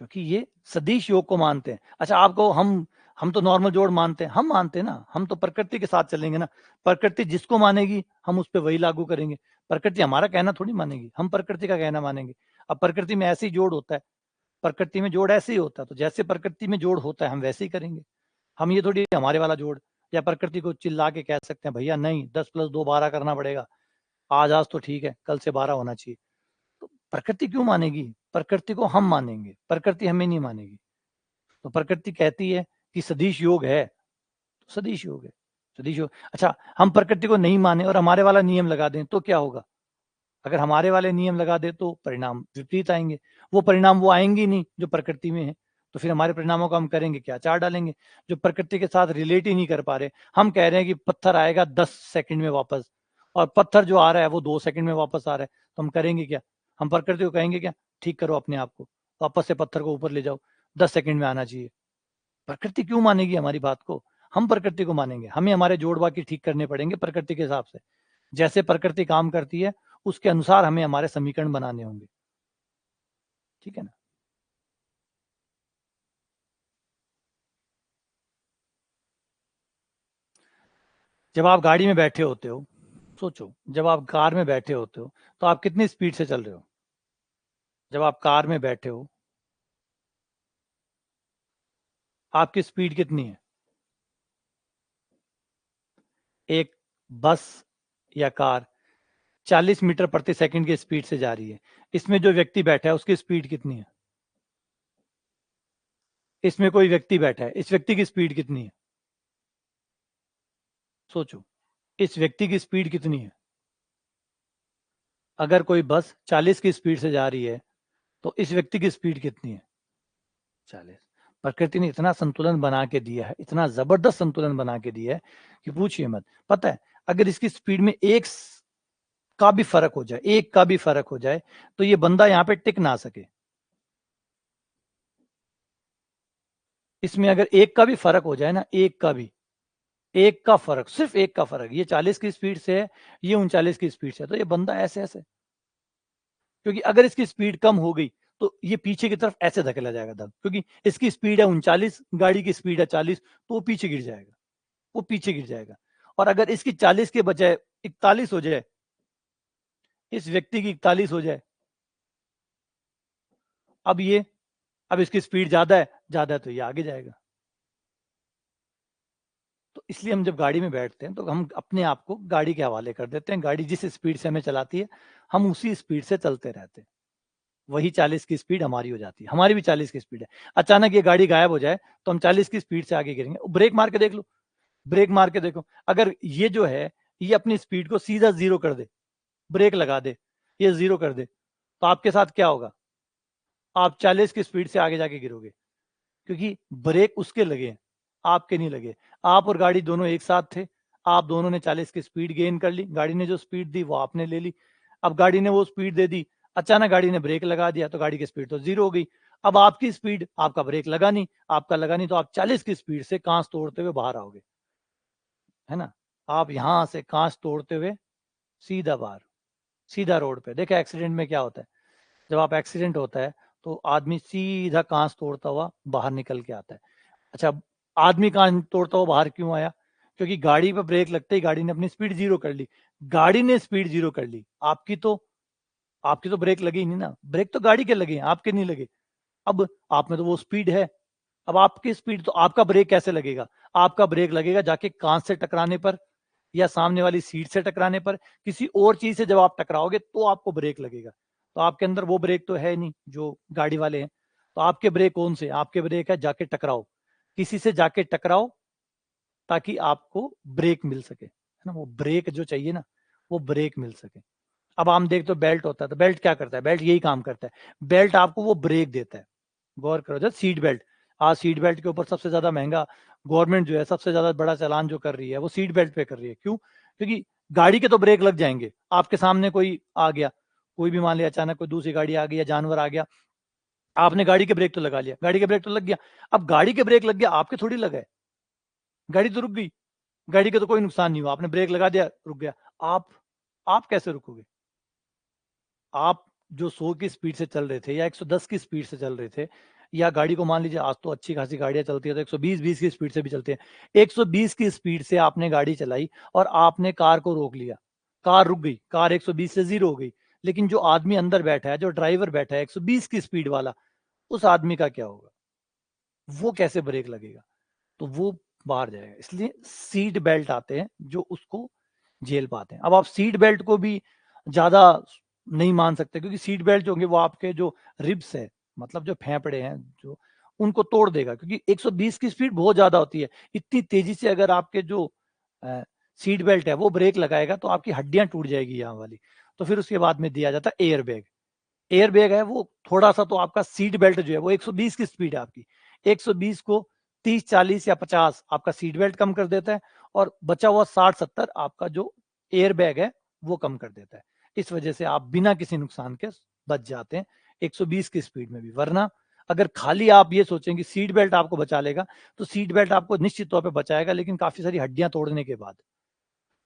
क्योंकि ये सदिश योग को मानते हैं। अच्छा, आपको हम तो नॉर्मल जोड़ मानते हैं, हम मानते हैं ना, हम तो प्रकृति के साथ चलेंगे ना, प्रकृति जिसको मानेगी हम उस पर वही लागू करेंगे। प्रकृति हमारा कहना थोड़ी मानेगी, हम प्रकृति का कहना मानेंगे। अब प्रकृति में ऐसे ही जोड़ होता है, प्रकृति में जोड़ ऐसे ही होता है, तो जैसे प्रकृति में जोड़ होता है हम वैसे ही करेंगे। हम ये थोड़ी हमारे वाला जोड़, या प्रकृति को चिल्ला के कह सकते हैं भैया नहीं 10 + 2 12 करना पड़ेगा, आज तो ठीक है, कल से 12 होना चाहिए। तो प्रकृति क्यों मानेगी? प्रकृति को हम मानेंगे, प्रकृति हमें नहीं मानेगी। तो प्रकृति कहती है कि सदिश योग है, तो सदिश योग है, सदिश योग। अच्छा, हम प्रकृति को नहीं माने और हमारे वाला नियम लगा दें तो क्या होगा? अगर हमारे वाले नियम लगा दे तो परिणाम विपरीत आएंगे, वो परिणाम वो आएंगे नहीं जो प्रकृति में है, तो फिर हमारे परिणामों का हम करेंगे क्या? चार डालेंगे, जो प्रकृति के साथ रिलेट ही नहीं कर पा रहे। हम कह रहे हैं कि पत्थर आएगा 10 सेकंड में वापस, और पत्थर जो आ रहा है वो 2 सेकंड में वापस आ रहा है, तो हम करेंगे क्या? हम प्रकृति को कहेंगे क्या ठीक करो अपने आप को, वापस से पत्थर को ऊपर ले जाओ, 10 सेकंड में आना चाहिए। प्रकृति क्यों मानेगी हमारी बात को? हम प्रकृति को मानेंगे, हमें हमारे जोड़ बाकी ठीक करने पड़ेंगे प्रकृति के हिसाब से। जैसे प्रकृति काम करती है उसके अनुसार हमें हमारे समीकरण बनाने होंगे, ठीक है ना। जब आप गाड़ी में बैठे होते हो, सोचो, जब आप कार में बैठे होते हो तो आप कितनी स्पीड से चल रहे हो? जब आप कार में बैठे हो आपकी स्पीड कितनी है? एक बस या कार 40 मीटर प्रति सेकंड की स्पीड से जा रही है, इसमें जो व्यक्ति बैठा है उसकी स्पीड कितनी है? इसमें कोई व्यक्ति बैठा है, इस व्यक्ति की स्पीड कितनी है? सोचो, इस व्यक्ति की स्पीड कितनी है? अगर कोई बस 40 की स्पीड से जा रही है तो इस व्यक्ति की स्पीड कितनी है? 40। प्रकृति ने इतना संतुलन बना के दिया है, इतना जबरदस्त संतुलन बना के दिया है कि पूछिए मत। पता है, अगर इसकी स्पीड में एक का भी फर्क हो जाए, एक का भी फर्क हो जाए तो ये बंदा यहाँ पे टिक ना सके। इसमें अगर एक का भी फर्क हो जाए ना, एक का भी, एक का फर्क, सिर्फ एक का फर्क, ये 40 की स्पीड से है, ये 39 की स्पीड से है, तो ये बंदा ऐसे ऐसे, क्योंकि अगर इसकी स्पीड कम हो गई तो ये पीछे की तरफ ऐसे धकेला जाएगा दब, क्योंकि इसकी स्पीड है 39, गाड़ी की स्पीड है 40, तो वो पीछे गिर जाएगा, वो पीछे गिर जाएगा। और अगर इसकी 40 के बजाय 41 हो जाए, इस व्यक्ति की 41 हो जाए, अब ये, अब इसकी स्पीड ज्यादा है तो ये आगे जाएगा। तो इसलिए हम जब गाड़ी में बैठते हैं तो हम अपने आप को गाड़ी के हवाले कर देते हैं, गाड़ी जिस स्पीड से हमें चलाती है हम उसी स्पीड से चलते रहते हैं, वही 40 की स्पीड हमारी हो जाती है, हमारी भी 40 की स्पीड है। अचानक ये गाड़ी गायब हो जाए तो हम 40 की स्पीड से आगे गिरेंगे। ब्रेक मार के देख लो, ब्रेक मार के देखो, अगर ये जो है ये अपनी स्पीड को सीधा जीरो कर दे, ब्रेक लगा दे, ये जीरो कर दे, तो आपके साथ क्या होगा? आप 40 की स्पीड से आगे जाके गिरोगे, क्योंकि ब्रेक उसके लगे, आपके नहीं लगे। आप और गाड़ी दोनों एक साथ थे, आप दोनों ने 40 की स्पीड गेन कर ली, गाड़ी ने जो स्पीड दी वो आपने ले ली। अब गाड़ी ने वो स्पीड दे दी, अचानक गाड़ी ने ब्रेक लगा दिया तो गाड़ी की स्पीड तो जीरो हो गई। अब आपकी स्पीड, आपका ब्रेक लगा नहीं, आपका लगा नहीं, तो आप 40 की स्पीड से कांच तोड़ते हुए बाहर आओगे, है ना। आप यहां से कांच तोड़ते हुए सीधा बाहर, सीधा रोड पे। देखा एक्सीडेंट में क्या होता है, जब आप एक्सीडेंट होता है तो आदमी सीधा कांच तोड़ता हुआ बाहर निकल के आता है। अच्छा, आदमी कांच तोड़ता हुआ बाहर क्यों आया? क्योंकि गाड़ी पे ब्रेक लगते ही गाड़ी ने अपनी स्पीड जीरो कर ली, गाड़ी ने स्पीड जीरो कर ली, आपकी तो ब्रेक लगी नहीं ना, ब्रेक तो गाड़ी के लगे, आपके नहीं लगे। अब आप में तो वो स्पीड है, अब आपकी स्पीड, तो आपका ब्रेक कैसे लगेगा? आपका ब्रेक लगेगा जाके कांच से टकराने पर या सामने वाली सीट से टकराने पर, किसी और चीज से जब आप टकराओगे तो आपको ब्रेक लगेगा। तो आपके अंदर वो ब्रेक तो है नहीं जो गाड़ी वाले हैं। तो आपके ब्रेक कौन से? आपके ब्रेक है जाके टकराओ, किसी से जाके टकराओ ताकि आपको ब्रेक मिल सके, है ना। वो ब्रेक जो चाहिए ना, वो ब्रेक मिल सके। अब हम देख तो बेल्ट होता है, तो बेल्ट क्या करता है? बेल्ट यही काम करता है, बेल्ट आपको वो ब्रेक देता है। गौर करो, जब सीट बेल्ट, आज सीट बेल्ट के ऊपर सबसे ज्यादा महंगा गवर्नमेंट जो है, सबसे ज्यादा बड़ा चालान जो कर रही है वो सीट बेल्ट पे कर रही है। क्यों? क्योंकि गाड़ी के तो ब्रेक लग जाएंगे, आपके सामने कोई आ गया, कोई भी मान लिया अचानक कोई दूसरी गाड़ी आ गई या जानवर आ गया, आपने गाड़ी के ब्रेक तो लगा लिया, गाड़ी के ब्रेक तो लग गया। अब गाड़ी के ब्रेक लग गया, आपके थोड़ी लगा है, गाड़ी तो रुक गई, गाड़ी का तो कोई नुकसान नहीं हुआ, आपने ब्रेक लगा दिया रुक गया। आप कैसे रुकोगे? आप जो 100 की स्पीड से चल रहे थे या 110 की स्पीड से चल रहे थे, या गाड़ी को मान लीजिए आज तो अच्छी खासी गाड़ियां चलती है तो 120 की स्पीड से भी चलती है, 120 की स्पीड से आपने गाड़ी चलाई और आपने कार को रोक लिया, कार रुक गई, कार 120 से जीरो हो गई। लेकिन जो आदमी अंदर बैठा है, जो ड्राइवर बैठा है 120 की स्पीड वाला, उस आदमी का क्या होगा? वो कैसे ब्रेक लगेगा? तो वो बाहर जाएगा। इसलिए सीट बेल्ट आते हैं जो उसको झेल पाते हैं। अब आप सीट बेल्ट को भी ज्यादा नहीं मान सकते, क्योंकि सीट बेल्ट जो होंगे वो आपके जो रिब्स है, मतलब जो फेफड़े हैं, जो उनको तोड़ देगा, क्योंकि 120 की स्पीड बहुत ज्यादा होती है। इतनी तेजी से अगर आपके जो सीट बेल्ट है वो ब्रेक लगाएगा तो आपकी हड्डियां टूट जाएगी यहाँ वाली। तो फिर उसके बाद में दिया जाता है एयर बैग। एयर बैग है वो थोड़ा सा, तो आपका सीट बेल्ट जो है वो 120 की स्पीड है आपकी, 120 को 30 40 या 50 आपका सीट बेल्ट कम कर देता है, और बचा हुआ 60 70 आपका जो एयर बैग है वो कम कर देता है। इस वजह से आप बिना किसी नुकसान के बच जाते हैं। 120 की स्पीड में भी। वरना अगर खाली आप ये सोचेंगे सीट बेल्ट आपको बचा लेगा, तो सीट बेल्ट आपको निश्चित तौर पे बचाएगा, लेकिन काफी सारी हड्डियां तोड़ने के बाद।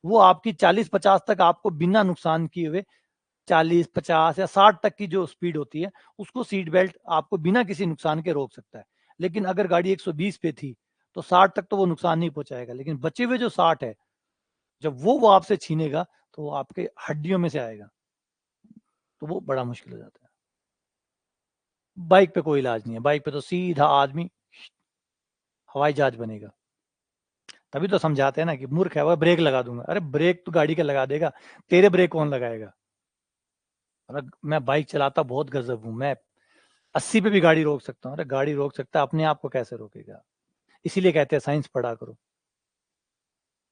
वो आपकी 40-50 तक आपको बिना नुकसान किए हुए, 40-50 या 60 तक की जो स्पीड होती है, उसको सीट बेल्ट आपको बिना किसी नुकसान के रोक सकता है। लेकिन अगर गाड़ी 120 पे थी तो 60 तक तो वो नुकसान नहीं पहुंचाएगा, लेकिन बचे हुए जो 60 है, जब वो आपसे छीनेगा तो वो आपके हड्डियों में से आएगा, तो वो बड़ा मुश्किल हो जाता है। बाइक पे कोई इलाज नहीं है, बाइक पे तो सीधा आदमी हवाई जहाज बनेगा। तभी तो समझाते हैं ना कि मूर्ख है वो, ब्रेक लगा दूंगा। अरे ब्रेक तो गाड़ी का लगा देगा, तेरे ब्रेक कौन लगाएगा? अरे मैं बाइक चलाता बहुत गजब हूं, मैं 80 पे भी गाड़ी रोक सकता हूँ। अरे गाड़ी रोक सकता है, अपने आप को कैसे रोकेगा? इसीलिए कहते हैं साइंस पढ़ा करो।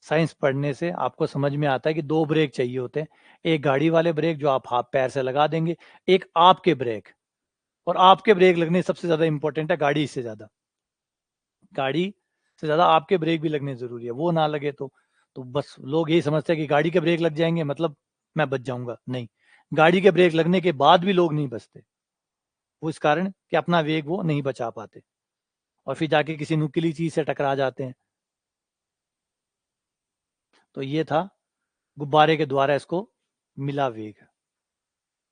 साइंस पढ़ने से आपको समझ में आता है कि दो ब्रेक चाहिए होते हैं, एक गाड़ी वाले ब्रेक जो आप हाथ पैर से लगा देंगे, एक आपके ब्रेक। और आपके ब्रेक लगने सबसे ज्यादा इंपॉर्टेंट है, गाड़ी से ज्यादा। गाड़ी से ज्यादा आपके ब्रेक भी लगने जरूरी है। वो ना लगे तो बस लोग यही समझते हैं कि गाड़ी के ब्रेक लग जाएंगे मतलब मैं बच जाऊंगा। नहीं, गाड़ी के ब्रेक लगने के बाद भी लोग नहीं बचते। वो इस कारण कि अपना वेग वो नहीं बचा पाते और फिर जाके किसी नुकीली चीज से टकरा जाते हैं। तो ये था, गुब्बारे के द्वारा इसको मिला वेग,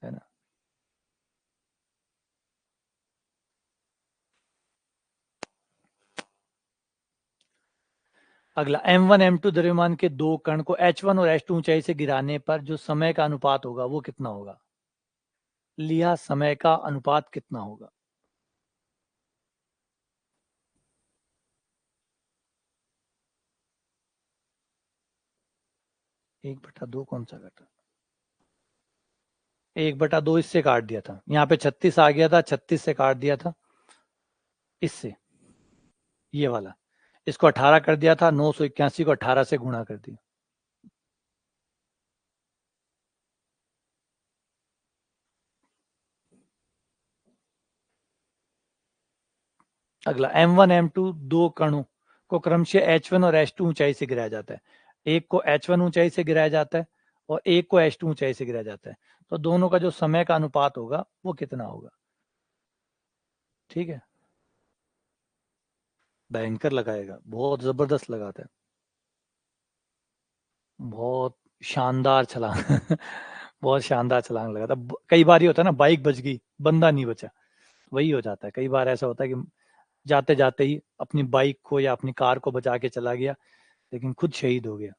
है ना। अगला, M1 M2 द्रव्यमान के दो कण को H1 और H2 ऊंचाई से गिराने पर जो समय का अनुपात होगा वो कितना होगा? लिया, समय का अनुपात कितना होगा? 1/2 कौन सा घटा? 1/2 इससे काट दिया था, यहाँ पे 36 आ गया था, 36 से काट दिया था इससे, ये वाला। इसको 18 कर दिया था, 981 को 18 से गुणा कर दिया। अगला, M1 M2 दो कणों को क्रमशः H1 और H2 ऊंचाई से गिराया जाता है। एक को H1 ऊंचाई से गिराया जाता है और एक को H2 ऊंचाई से गिराया जाता है। तो दोनों का जो समय का अनुपात होगा वो कितना होगा? ठीक है, भयंकर लगाएगा, बहुत जबरदस्त लगाता है, बहुत शानदार छलांग बहुत शानदार छलांग लगाता है। कई बार ये होता है ना, बाइक बच गई, बंदा नहीं बचा। वही हो जाता है, कई बार ऐसा होता है कि जाते जाते ही अपनी बाइक को या अपनी कार को बचा के चला गया, लेकिन खुद शहीद हो गया।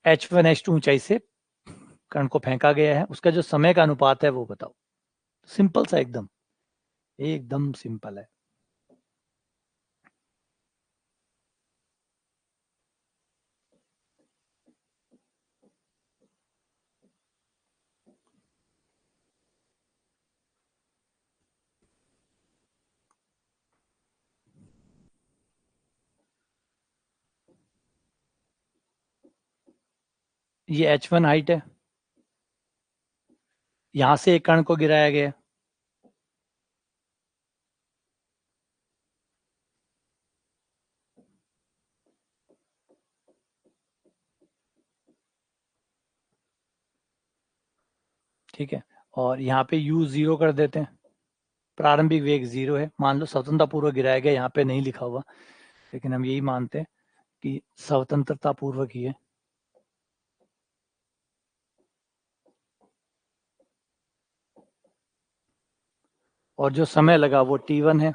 H1 H2 ऊंचाई से कण को फेंका गया है, उसका जो समय का अनुपात है वो बताओ। सिंपल सा, एकदम एकदम सिंपल है। ये H1 हाइट है, यहां से एक कण को गिराया गया, ठीक है, और यहाँ पे U 0 कर देते हैं। प्रारंभिक वेग 0 है, मान लो स्वतंत्रता पूर्वक गिराया गया, यहाँ पे नहीं लिखा हुआ, लेकिन हम यही मानते हैं कि स्वतंत्रता पूर्वक ही है। और जो समय लगा वो T1 है।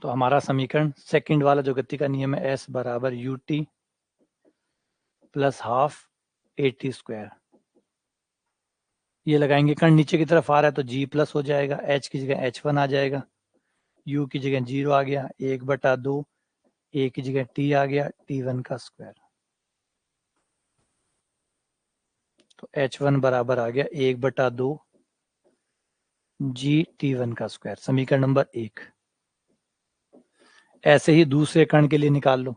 तो हमारा समीकरण सेकंड वाला जो गति का नियम है, S बराबर ut प्लस हाफ AT²। ये लगाएंगे, कण नीचे की तरफ आ रहा है तो G प्लस हो जाएगा, H की जगह H1 आ जाएगा, U की जगह 0 आ गया, 1/2, A की जगह T आ गया, T1 का स्क्वायर। तो H1 बराबर आ गया 1/2 G T1 का स्क्वायर, समीकरण नंबर 1। ऐसे ही दूसरे कण के लिए निकाल लो,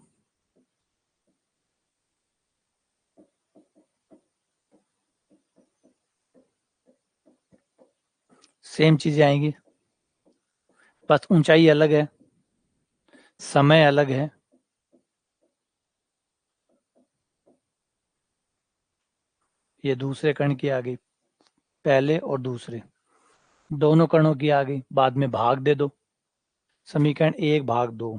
सेम चीजें आएंगी, बस ऊंचाई अलग है। समय अलग है, ये दूसरे कण की आ गई, पहले और दूसरे दोनों कणों की आ गई, बाद में भाग दे दो, समीकरण 1/2।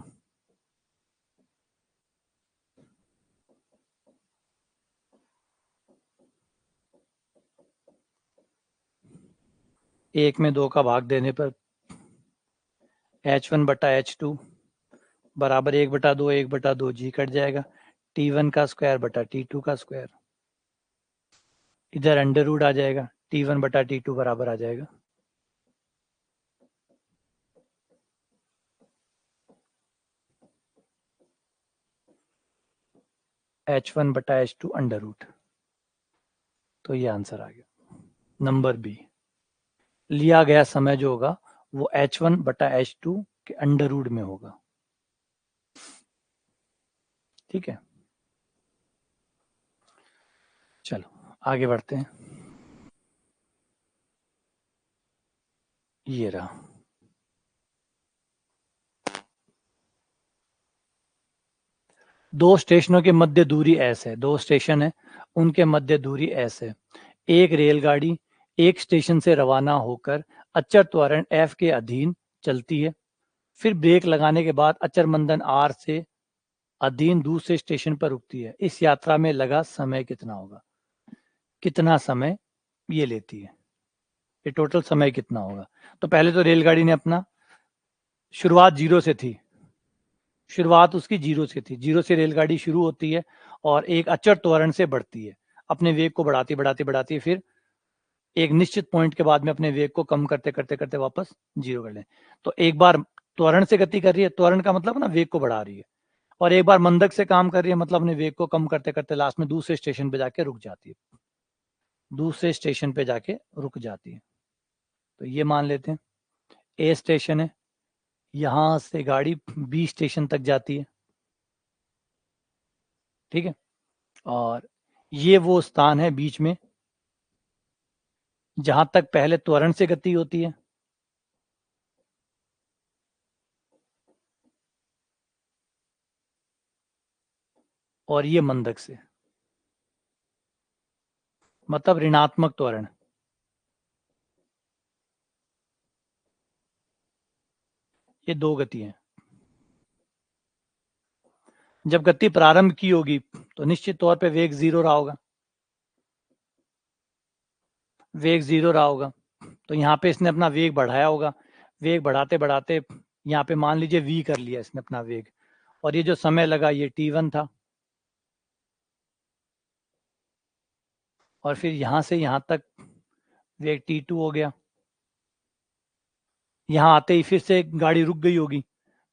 एक में 2 का भाग देने पर H1/H2 बराबर 1/2, 1/2 जी कट जाएगा, T1 का स्क्वायर बटा T2 का स्क्वायर, इधर अंडर रूट आ जाएगा, T1/T2 बराबर आ जाएगा H1/H2 अंडर रूट। तो ये आंसर आ गया नंबर बी। लिया गया समय जो होगा वो H1/H2 के अंडर रूट में होगा। ठीक है, चलो आगे बढ़ते हैं। ये रहा, दो स्टेशनों के मध्य दूरी S है, दो स्टेशन है, उनके मध्य दूरी S है। एक रेलगाड़ी एक स्टेशन से रवाना होकर अचर त्वरण F के अधीन चलती है, फिर ब्रेक लगाने के बाद अचर मंदन R से अधीन दूसरे स्टेशन पर रुकती है। इस यात्रा में लगा समय कितना होगा? कितना समय ये लेती है, ये टोटल समय कितना होगा? तो पहले तो रेलगाड़ी ने अपना शुरुआत जीरो से थी, शुरुआत उसकी जीरो से थी, जीरो से रेलगाड़ी शुरू होती है और एक अचर त्वरण से बढ़ती है, अपने वेग को बढ़ाती बढ़ाती बढ़ाती, फिर एक निश्चित पॉइंट के बाद में अपने वेग को कम करते करते करते वापस जीरो कर लें। तो एक बार त्वरण से गति कर रही है, त्वरण का मतलब ना वेग को बढ़ा रही है, और एक बार मंदक से काम कर रही है, मतलब अपने वेग को कम करते करते लास्ट में दूसरे स्टेशन पे जाके रुक जाती है, दूसरे स्टेशन पे जाके रुक जाती है। तो ये मान लेते हैं ए स्टेशन है, यहां से गाड़ी बी स्टेशन तक जाती है। ठीक है, और ये वो स्थान है बीच में जहां तक पहले त्वरण से गति होती है और ये मंदक से, मतलब ऋणात्मक त्वरण। ये दो गति हैं। जब गति प्रारंभ की होगी तो निश्चित तौर पे वेग जीरो रहा होगा, वेग जीरो रहा होगा। तो यहाँ पे इसने अपना वेग बढ़ाया होगा, वेग बढ़ाते बढ़ाते यहाँ पे मान लीजिए v कर लिया इसने अपना वेग, और ये जो समय लगा ये t1 था, और फिर यहाँ से यहाँ तक वेग t2 हो गया। यहाँ आते ही फिर से गाड़ी रुक गई होगी,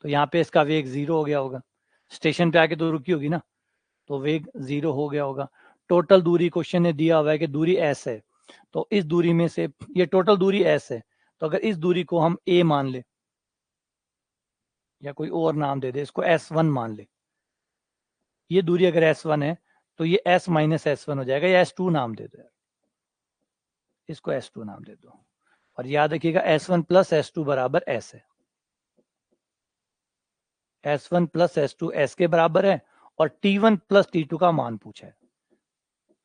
तो यहाँ पे इसका वेग जीरो हो गया होगा, स्टेशन पे आके तो रुकी होगी ना, तो वेग जीरो हो गया होगा। टोटल दूरी क्वेश्चन ने दिया हुआ है कि दूरी s है, तो इस दूरी में से ये टोटल दूरी s है, तो अगर इस दूरी को हम a मान ले या कोई और नाम दे दे, इसको S1 मान ले, ये दूरी अगर S1 है तो ये S माइनस S1 हो जाएगा, या S2 नाम दे दो, इसको S2 नाम दे दो। और याद रखिएगा S1 प्लस S2 बराबर S है, S1 प्लस S2 S के बराबर है, और T1 प्लस T2 का मान पूछा है,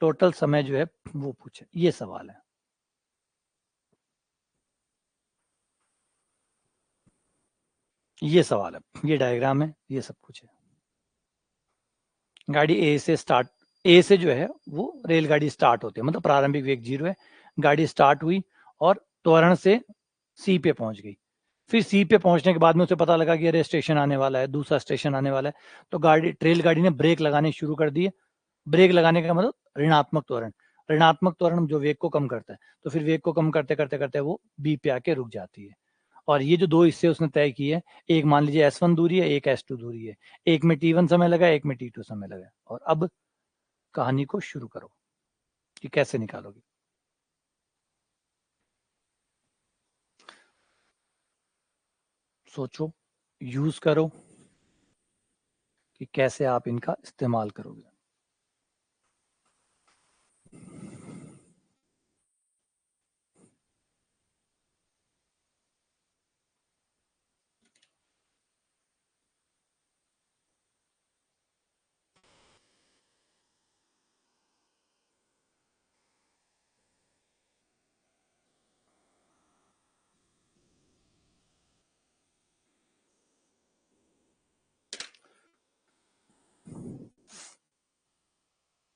टोटल समय जो है वो पूछे, ये सवाल है। ये सवाल है, ये डायग्राम है, ये सब कुछ है। गाड़ी ए से स्टार्ट, ए से जो है वो रेलगाड़ी स्टार्ट होती है, मतलब प्रारंभिक वेग जीरो है, गाड़ी स्टार्ट हुई और त्वरण से सी पे पहुंच गई, फिर सी पे पहुंचने के बाद में उसे पता लगा कि अरे स्टेशन आने वाला है, दूसरा स्टेशन आने वाला है, तो गाड़ी रेलगाड़ी ने ब्रेक लगाने शुरू कर दिए। ब्रेक लगाने का मतलब ऋणात्मक त्वरण, ऋणात्मक त्वरण जो वेग को कम करता है, तो फिर वेग को कम करते करते करते वो बी पे आके रुक जाती है। और ये जो दो हिस्से उसने तय किए, एक मान लीजिए S1 दूरी है, एक S2 दूरी है, एक में T1 समय लगा, एक में T2 समय लगा, और अब कहानी को शुरू करो कि कैसे निकालोगे। सोचो, यूज करो कि कैसे आप इनका इस्तेमाल करोगे।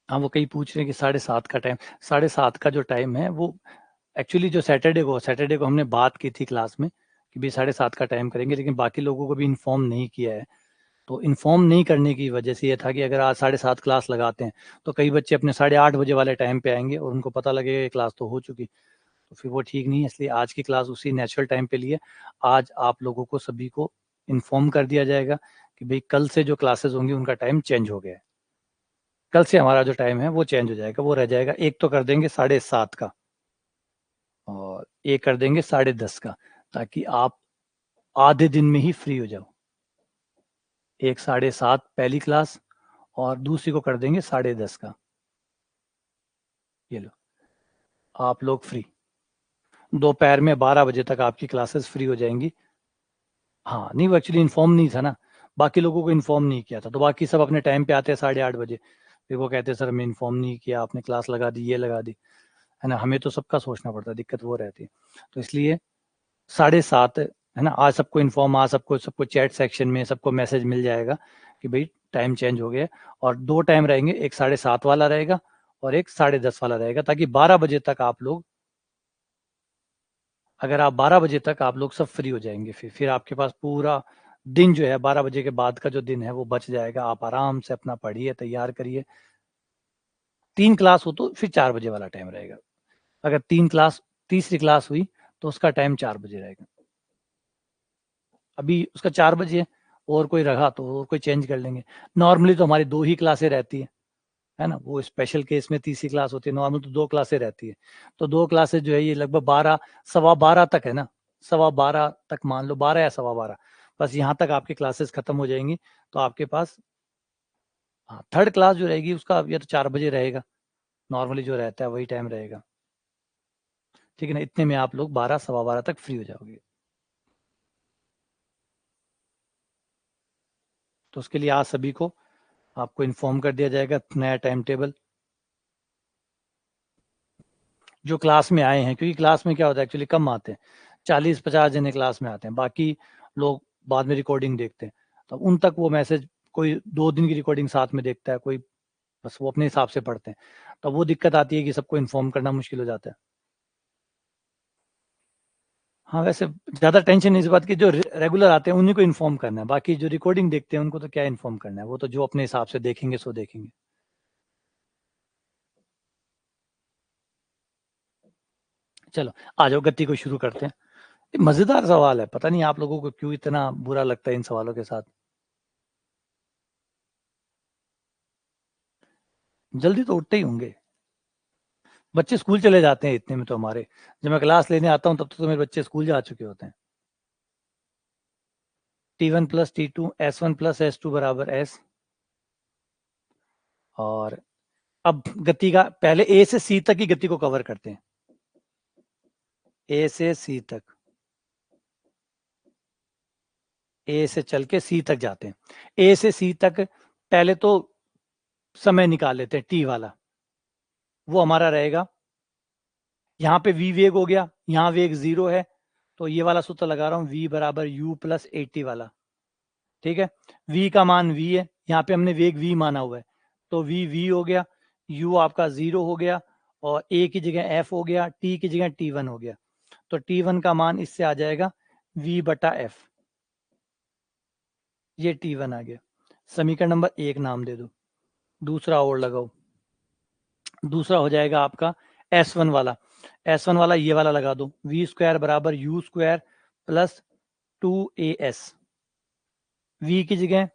हाँ, वो कहीं पूछ रहे हैं कि 7:30 का टाइम, 7:30 का जो टाइम है वो एक्चुअली जो सैटरडे को हमने बात की थी क्लास में कि भाई 7:30 का टाइम करेंगे, लेकिन बाकी लोगों को भी इन्फॉर्म नहीं किया है। तो इन्फॉर्म नहीं करने की वजह से ये था कि अगर आज 7:30 क्लास लगाते हैं तो कई बच्चे अपने 8:30 बजे वाले टाइम पे आएंगे और उनको पता लगेगा कि क्लास तो हो चुकी, तो फिर वो ठीक नहीं है। इसलिए आज की क्लास उसी नेचुरल टाइम पे लिए। आज आप लोगों को सभी को इन्फॉर्म कर दिया जाएगा कि भाई कल से जो क्लासेस होंगी उनका टाइम चेंज हो गया है। कल से हमारा जो टाइम है वो चेंज हो जाएगा, वो रह जाएगा, एक तो कर देंगे 7:30 का और एक कर देंगे 10:30 का, ताकि आप आधे दिन में ही फ्री हो जाओ। एक 7:30 पहली क्लास और दूसरी को कर देंगे 10:30 का। ये लो, आप लोग फ्री। दोपहर में 12 बजे तक आपकी क्लासेस फ्री हो जाएंगी। हाँ नहीं, वो एक्चुअली इन्फॉर्म नहीं था ना, बाकी लोगों को इन्फॉर्म नहीं किया था, तो बाकी सब अपने टाइम पे आते हैं 8:30 बजे, फिर वो कहते हैं सर हमें इन्फॉर्म नहीं किया आपने, क्लास लगा दी, ये लगा दी, है ना। हमें तो सबका सोचना पड़ता है, दिक्कत वो रहती है। तो इसलिए 7:30 है ना, आज सबको इन्फॉर्म, आज सबको सबको चैट सेक्शन में सबको मैसेज मिल जाएगा कि भाई टाइम चेंज हो गया। और दो टाइम रहेंगे, एक 7:30 वाला रहेगा और एक 10:30 वाला रहेगा, ताकि 12 बजे तक आप लोग, अगर आप 12 बजे तक आप लोग सब फ्री हो जाएंगे, फिर आपके पास पूरा दिन जो है 12 बजे के बाद का जो दिन है वो बच जाएगा। आप आराम से अपना पढ़िए, तैयार करिए। 3 क्लास हो तो फिर 4 बजे वाला टाइम रहेगा। अगर 3 क्लास, तीसरी क्लास हुई तो उसका टाइम 4 बजे रहेगा। अभी उसका 4 बजे है, और कोई रहा तो और कोई चेंज कर लेंगे। नॉर्मली तो हमारी 2 ही क्लासें रहती है ना। वो स्पेशल केस में तीसरी क्लास होती है, नॉर्मल तो 2 क्लासें रहती है। तो 2 क्लासेस जो है ये लगभग 12, 12:15 तक है ना, 12:15 तक मान लो, 12 या 12:15, बस यहाँ तक आपकी क्लासेस खत्म हो जाएंगी। तो आपके पास, हाँ, थर्ड क्लास जो रहेगी उसका या तो 4 बजे रहेगा, नॉर्मली जो रहता है वही टाइम रहेगा। ठीक है ना, इतने में आप लोग 12, 12:15 तक फ्री हो जाओगे। तो उसके लिए आज सभी को आपको इन्फॉर्म कर दिया जाएगा नया टाइम टेबल। जो क्लास में आए हैं, क्योंकि क्लास में क्या होता है एक्चुअली कम आते हैं, 40-50 जने क्लास में आते हैं, बाकी लोग बाद में रिकॉर्डिंग देखते हैं। तो उन तक वो मैसेज, कोई 2 दिन की रिकॉर्डिंग साथ में देखता है, कोई बस वो अपने हिसाब से पढ़ते हैं। तो वो दिक्कत आती है कि सबको इन्फॉर्म करना मुश्किल हो जाता है। हाँ, वैसे ज्यादा टेंशन नहीं इस बात की, जो रेगुलर आते हैं उन्हीं को इन्फॉर्म करना है, बाकी जो रिकॉर्डिंग देखते हैं उनको तो क्या इन्फॉर्म करना है, वो तो जो अपने हिसाब से देखेंगे सो देखेंगे। चलो आ जाओ, गति को शुरू करते हैं। ये मजेदार सवाल है, पता नहीं आप लोगों को क्यों इतना बुरा लगता है इन सवालों के साथ। जल्दी तो उठते ही होंगे, बच्चे स्कूल चले जाते हैं इतने में तो हमारे। जब मैं क्लास लेने आता हूँ तब तो मेरे बच्चे स्कूल जा चुके होते हैं। T1 plus T2 S1 plus S2 बराबर S। और अब गति का पहले ए से सी तक की गति को कवर करते हैं, ए से सी तक, ए से चल के सी तक जाते हैं। ए से सी तक पहले तो समय निकाल लेते हैं टी वाला, वो हमारा रहेगा, यहाँ पे v वेग हो गया, यहाँ वेग 0 है, तो ये वाला सूत्र लगा रहा हूँ, v बराबर u प्लस 80 वाला। ठीक है, v का मान v है, यहाँ पे हमने वेग v माना हुआ है, तो v हो गया, u आपका 0 हो गया, और a की जगह f हो गया, t की जगह t1 हो गया। तो t1 का मान इससे आ जाएगा v बटा f, ये t1 आ गया। समीकरण नंबर 1 नाम दे दो। दूसरा और लगाओ, दूसरा हो जाएगा आपका S1 वाला। S1 वाला ये वाला लगा दो, v स्क्वायर बराबर u square plus 2as। v की जगह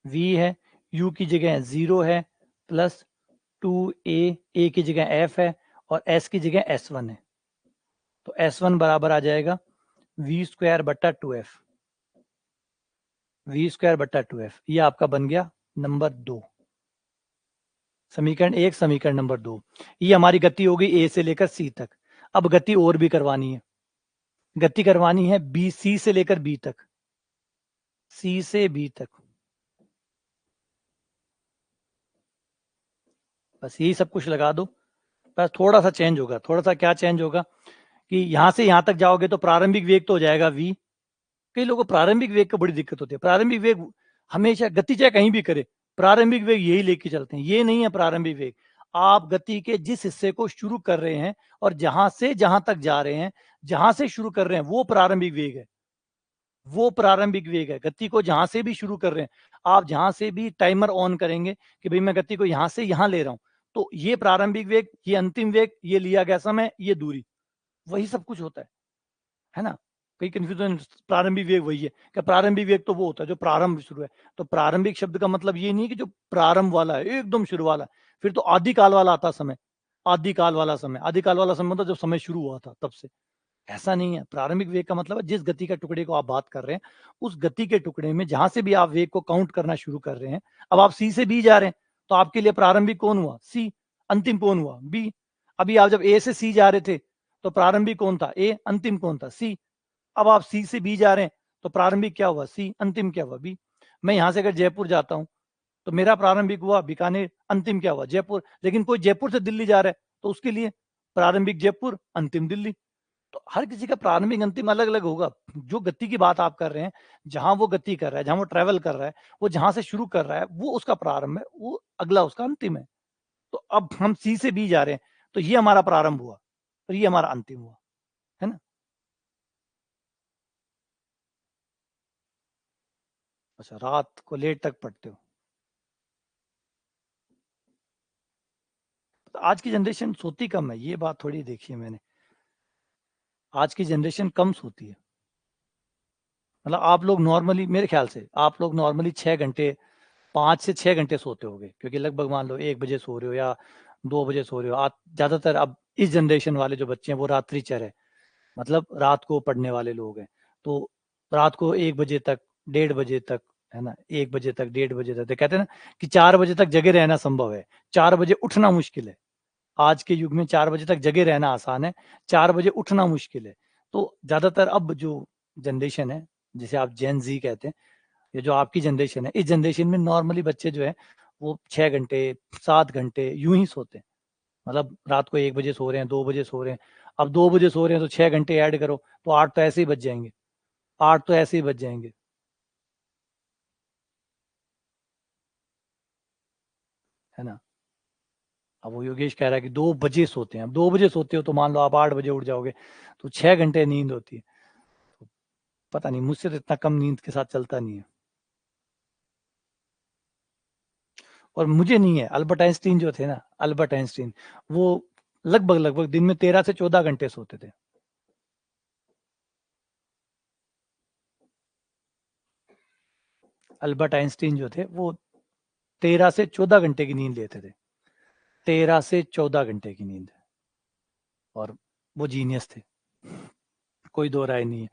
v है, u की जगह 0 है, प्लस 2a की जगह f है, और s की जगह S1 है। तो S1 बराबर आ जाएगा v स्क्वायर बट्टा 2f, v स्क्वायर बट्टा 2f। ये आपका बन गया नंबर 2, समीकरण 1, समीकरण नंबर 2। ये हमारी गति हो गई ए से लेकर सी तक। अब गति और भी करवानी है, गति करवानी है बी, सी से लेकर बी तक, सी से बी तक, बस यही सब कुछ लगा दो। बस थोड़ा सा चेंज होगा, थोड़ा सा क्या चेंज होगा कि यहां से यहां तक जाओगे तो प्रारंभिक वेग तो हो जाएगा v। कई लोगों को प्रारंभिक वेग की बड़ी दिक्कत होती है, प्रारंभिक वेग हमेशा, गति चाहे कहीं भी करे, प्रारंभिक वेग यही लेके चलते हैं, ये नहीं है प्रारंभिक वेग। आप गति के जिस हिस्से को शुरू कर रहे हैं और जहां से जहां तक जा रहे हैं, जहां से शुरू कर रहे हैं, वो प्रारंभिक वेग है। वो प्रारंभिक वेग है। गति को जहां से भी शुरू कर रहे हैं, आप जहां से भी टाइमर ऑन करेंगे कि भाई मैं गति को यहां से यहां ले रहा हूं, तो ये प्रारंभिक वेग, ये अंतिम वेग, ये लिया गया समय, ये दूरी, वही सब कुछ होता है ना। कई कंफ्यूजन, प्रारंभिक वेग वही है क्या? प्रारंभिक वेग तो वो होता है जो प्रारंभ शुरू है। तो प्रारंभिक शब्द का मतलब ये नहीं कि जो प्रारंभ वाला है, एकदम शुरू वाला। फिर तो आदिकाल वाला आता समय, आदिकाल वाला समय, आदिकाल वाला समय मतलब जब समय शुरू हुआ था तब से। ऐसा नहीं है। प्रारंभिक वेग का मतलब है जिस गति का टुकड़े को आप बात कर रहे हैं, उस गति के टुकड़े में जहां से भी आप वेग को काउंट करना शुरू कर रहे हैं, अब आप सी से बी जा रहे हैं, तो आपके लिए प्रारंभिक कौन हुआ? सी। अंतिम कौन हुआ? बी। अभी आप जब ए से सी जा रहे थे, तो प्रारंभिक कौन था? ए। अंतिम कौन था? सी। अब आप सी से बी जा रहे हैं, तो प्रारंभिक क्या हुआ? सी। अंतिम क्या हुआ? बी। मैं यहां से अगर जयपुर जाता हूं, तो मेरा प्रारंभिक हुआ बीकानेर, अंतिम क्या हुआ? जयपुर। लेकिन कोई जयपुर से दिल्ली जा रहा है, तो उसके लिए प्रारंभिक जयपुर, अंतिम दिल्ली। तो हर किसी का प्रारंभिक अंतिम अलग अलग होगा। जो गति की बात आप कर रहे हैं, जहां वो गति कर रहा है, जहां वो ट्रेवल कर रहा है, वो जहां से शुरू कर रहा है, वो उसका प्रारंभ है, वो अगला उसका अंतिम है। तो अब हम सी से बी जा रहे हैं, तो ये हमारा प्रारंभ हुआ और ये हमारा अंतिम हुआ, है ना। अच्छा, रात को लेट तक पढ़ते हो। तो आज की जनरेशन सोती कम है, ये बात थोड़ी देखी है मैंने। आज की जनरेशन कम सोती है। मतलब आप लोग नॉर्मली, मेरे ख्याल से आप लोग नॉर्मली 6 घंटे, 5 से 6 घंटे सोते होगे, क्योंकि लगभग मान लो 1 बजे सो रहे हो या 2 बजे सो रहे हो। आप ज्यादातर अब इस जनरेशन वाले जो बच्चे हैं वो रात्रिचर है, मतलब रात को पढ़ने वाले लोग हैं। तो रात को 1 बजे तक, 1:30 बजे तक, है ना, 1 बजे तक, 1:30 बजे तक, तो कहते हैं ना कि 4 बजे तक जगे रहना संभव है, 4 बजे उठना मुश्किल है। आज के युग में 4 बजे तक जगे रहना आसान है, 4 बजे उठना मुश्किल है। तो ज्यादातर अब जो जनरेशन है, जिसे आप जेन जी कहते हैं, ये जो आपकी जनरेशन है, इस जनरेशन में नॉर्मली बच्चे जो है वो 6 घंटे, 7 घंटे यूं ही सोते हैं। मतलब रात को 1 बजे सो रहे हैं, 2 बजे सो रहे हैं। अब 2 बजे सो रहे हैं तो 6 घंटे ऐड करो, तो 8 तो ऐसे ही बच जाएंगे, 8 तो ऐसे ही बच जाएंगे, है ना। अब वो योगेश कह रहा है कि 2 बजे सोते हैं। अब 2 बजे सोते हो तो मान लो आप 8 बजे उठ जाओगे, तो 6 घंटे नींद होती है। तो पता नहीं, मुझसे तो इतना कम नींद के साथ चलता नहीं है। और मुझे नहीं है। अल्बर्ट आइंस्टीन जो थे ना, अल्बर्ट आइंस्टीन, वो लगभग लगभग दिन में 13 से 14 घंटे सोते थे। अल्बर्ट आइंस्टीन जो थे वो 13 से 14 घंटे की नींद लेते थे। 13 से 14 घंटे की नींद। और वो जीनियस थे, कोई दो राय नहीं है।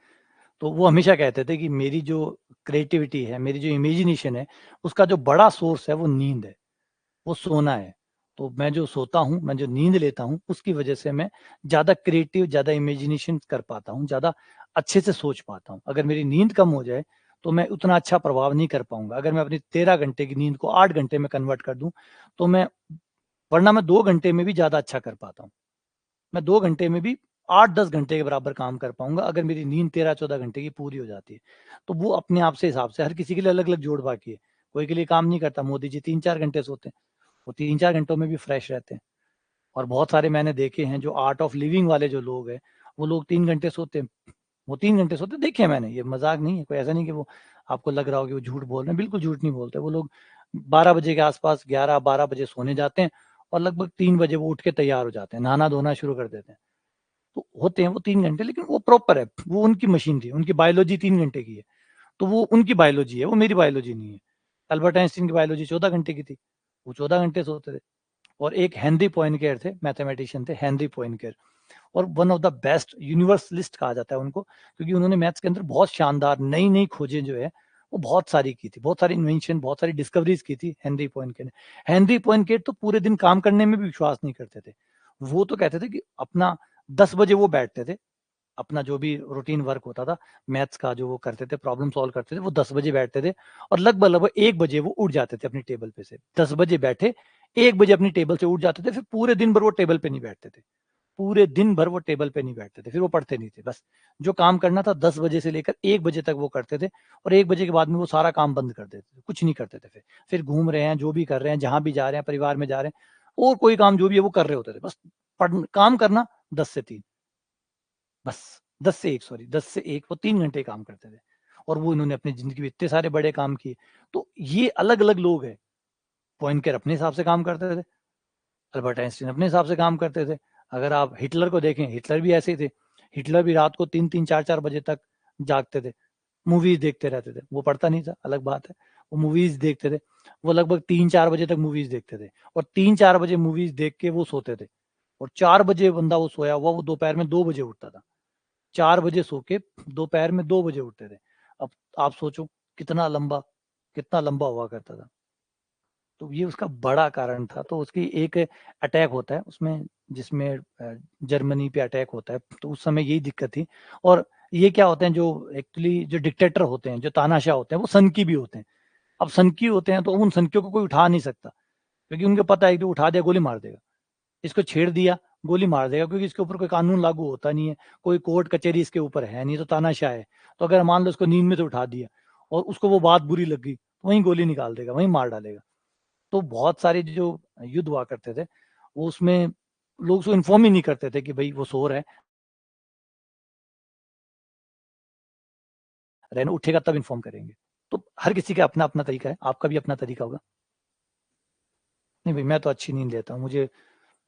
तो वो हमेशा कहते थे कि मेरी जो क्रिएटिविटी है, मेरी जो इमेजिनेशन है, उसका जो बड़ा सोर्स है वो नींद है, वो सोना है। तो मैं जो सोता हूँ, मैं जो नींद लेता हूँ, उसकी वजह से मैं ज्यादा क्रिएटिव, ज्यादा इमेजिनेशन कर पाता हूँ, ज्यादा अच्छे से सोच पाता हूँ। अगर मेरी नींद कम हो जाए तो मैं उतना अच्छा प्रभाव नहीं कर पाऊंगा। अगर मैं अपनी 13 घंटे की नींद को 8 घंटे में कन्वर्ट कर दूं, तो मैं, वरना मैं 2 घंटे में भी ज्यादा अच्छा कर पाता हूँ। मैं 2 घंटे में भी 8-10 घंटे के बराबर काम कर पाऊंगा, अगर मेरी नींद 13-14 घंटे की पूरी हो जाती है। तो वो अपने आप से, हिसाब से, हर किसी के लिए अलग अलग जोड़ बाकी है। कोई के लिए काम नहीं करता, मोदी जी 3-4 घंटे सोते हैं, वो 3-4 घंटों में भी फ्रेश रहते हैं। और बहुत सारे मैंने देखे हैं जो आर्ट ऑफ लिविंग वाले जो लोग हैं, वो लोग 3 घंटे सोते हैं। वो 3 घंटे सोते देखे हैं मैंने, ये मजाक नहीं है। कोई ऐसा नहीं कि वो आपको लग रहा हो कि वो झूठ बोल रहे हैं, बिल्कुल झूठ नहीं बोलते। वो लोग 12 बजे के आसपास, 11-12 बजे सोने जाते हैं, और लगभग 3 बजे वो उठ के तैयार हो जाते हैं, नहाना धोना शुरू कर देते हैं। तो होते हैं वो 3 घंटे, लेकिन वो प्रॉपर है, वो उनकी मशीन थी, उनकी बायोलॉजी 3 घंटे की है। तो वो उनकी बायोलॉजी है, वो मेरी बायोलॉजी नहीं है। अल्बर्ट आइंस्टीन की बायोलॉजी 14 घंटे की थी, वो 14 घंटे सोते थे। और एक हेनरी पॉइनकेयर थे, मैथमेटिशियन थे, हेनरी पॉइनकेयर। और one of the best universalist कहा जाता है उनको, क्योंकि उन्होंने मैथ्स के अंदर बहुत शानदार नई नई खोजें जो है वो बहुत सारी की थी, बहुत सारी इन्वेंशन, बहुत सारी डिस्कवरीज की थी हेनरी पॉइनकेयर ने। हेनरी पॉइनकेयर तो पूरे दिन काम करने में भी विश्वास नहीं करते थे। वो तो कहते थे कि अपना 10 बजे वो बैठते थे, अपना जो भी रूटीन वर्क होता था मैथ्स का, जो वो करते थे, प्रॉब्लम सॉल्व करते थे, वो 10 बजे बैठते थे, और लगभग लगभग 1 बजे वो उठ जाते थे अपनी टेबल पे से। 10 बजे बैठे, 1 बजे अपनी टेबल से उठ जाते थे, फिर पूरे दिन भर वो टेबल पे नहीं बैठते थे, पूरे दिन भर वो टेबल पे नहीं बैठते थे, फिर वो पढ़ते नहीं थे। बस जो काम करना था 10 बजे से लेकर 1 बजे तक वो करते थे, और 1 बजे के बाद में वो सारा काम बंद कर देते थे, कुछ नहीं करते थे। फिर घूम रहे हैं, जो भी कर रहे हैं, जहां भी जा रहे हैं, परिवार में जा रहे हैं, और कोई काम जो भी है वो कर रहे होते थे। बस काम करना 10 से 3, बस 10 से 1, सॉरी 10 से 1, वो 3 घंटे काम करते थे। और वो इन्होंने अपनी जिंदगी में इतने सारे बड़े काम किए। तो ये अलग अलग लोग हैं। पॉइंकर अपने हिसाब से काम करते थे, अल्बर्ट आइंस्टीन अपने हिसाब से काम करते थे। अगर आप हिटलर को देखें, हिटलर भी ऐसे ही थे। हिटलर भी रात को 3-3, 4-4 बजे तक जागते थे, मूवीज देखते रहते थे। वो पढ़ता नहीं था, अलग बात है, वो मूवीज देखते थे। वो लगभग 3-4 बजे तक मूवीज देखते थे, और 3-4 बजे मूवीज देख के वो सोते थे। और 4 बजे बंदा वो सोया हुआ, वो दोपहर में 2 बजे उठता था। 4 बजे सो के दोपहर में 2 बजे उठते थे। अब आप सोचो कितना लंबा हुआ करता था। तो ये उसका बड़ा कारण था। तो उसकी एक अटैक होता है उसमें, जिसमें जर्मनी पे अटैक होता है, तो उस समय यही दिक्कत थी। और ये क्या होते हैं, जो एक्चुअली जो डिक्टेटर होते हैं, जो तानाशाह होते हैं, वो सनकी भी होते हैं। अब सनकी होते हैं तो उन सनकियों को कोई उठा नहीं सकता, क्योंकि उनको पता है कि उठा दिया गोली मार देगा, इसको छेड़ दिया गोली मार देगा, क्योंकि इसके ऊपर कोई कानून लागू होता नहीं है, कोई कोर्ट कचहरी इसके ऊपर है नहीं, तो तानाशाह है। तो अगर मान लो इसको नींद में से उठा दिया और उसको वो बात बुरी लग गई, तो वहीं गोली निकाल देगा, वहीं मार डालेगा। तो बहुत सारे जो युद्ध हुआ करते थे, वो उसमें लोग उसको इन्फॉर्म ही नहीं करते थे कि भाई वो सो रहा है, रहना उठेगा तब इन्फॉर्म करेंगे। तो हर किसी का अपना अपना तरीका है, आपका भी अपना तरीका होगा। नहीं भाई, मैं तो अच्छी नींद लेता हूँ, मुझे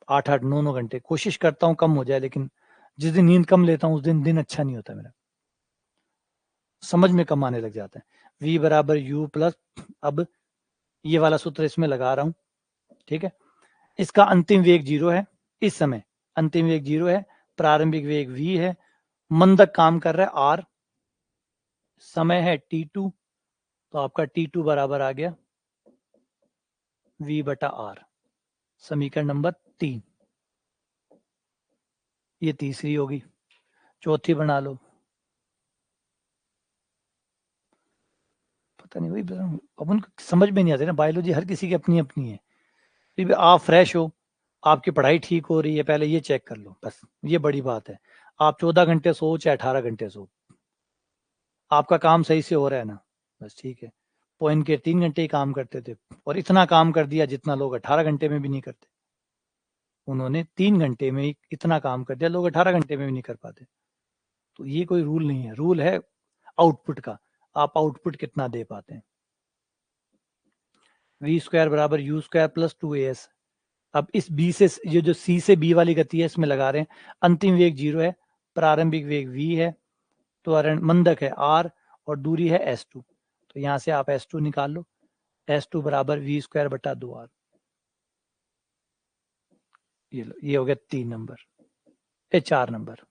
8-8, 9-9 घंटे, कोशिश करता हूँ कम हो जाए, लेकिन जिस दिन नींद कम लेता हूँ उस दिन अच्छा नहीं होता मेरा, समझ में कम आने लग जाता है। V बराबर U प्लस, अब ये वाला सूत्र इसमें लगा रहा हूँ, ठीक है। इसका अंतिम वेग 0 है, इस समय अंतिम वेग 0 है, प्रारंभिक वेग v है, मंदक काम कर रहा है r, समय है t2, तो आपका t2 बराबर आ गया v बटा r, समीकरण नंबर 3। ये तीसरी होगी। चौथी बना लो। पता नहीं भाई, अपन समझ में नहीं आते ना, बायोलॉजी हर किसी की अपनी अपनी है। फिर भी आप फ्रेश हो, आपकी पढ़ाई ठीक हो रही है, पहले ये चेक कर लो, बस ये बड़ी बात है। आप 14 घंटे सो चाहे 18 घंटे सो, आपका काम सही से हो रहा है ना, बस ठीक है। पॉइंट के 3 घंटे ही काम करते थे, और इतना काम कर दिया जितना लोग 18 घंटे में भी नहीं करते। उन्होंने 3 घंटे में ही इतना काम कर दिया, लोग 18 घंटे में भी नहीं कर पाते। तो ये कोई रूल नहीं है, रूल है आउटपुट का, आप आउटपुट कितना दे पाते हैं। वी स्क्वायर बराबर यू स्क्वायर प्लस 2as। अब इस बी से, ये जो सी से बी वाली गति है, इसमें लगा रहे हैं। अंतिम वेग 0 है, प्रारंभिक वेग v है, त्वरण मंदक है r, और दूरी है s2। तो यहां से आप s2 निकाल लो, s2 बराबर v स्क्वायर बटा 2r। ये लो, ये हो गया 3 नंबर, ये 4 नंबर।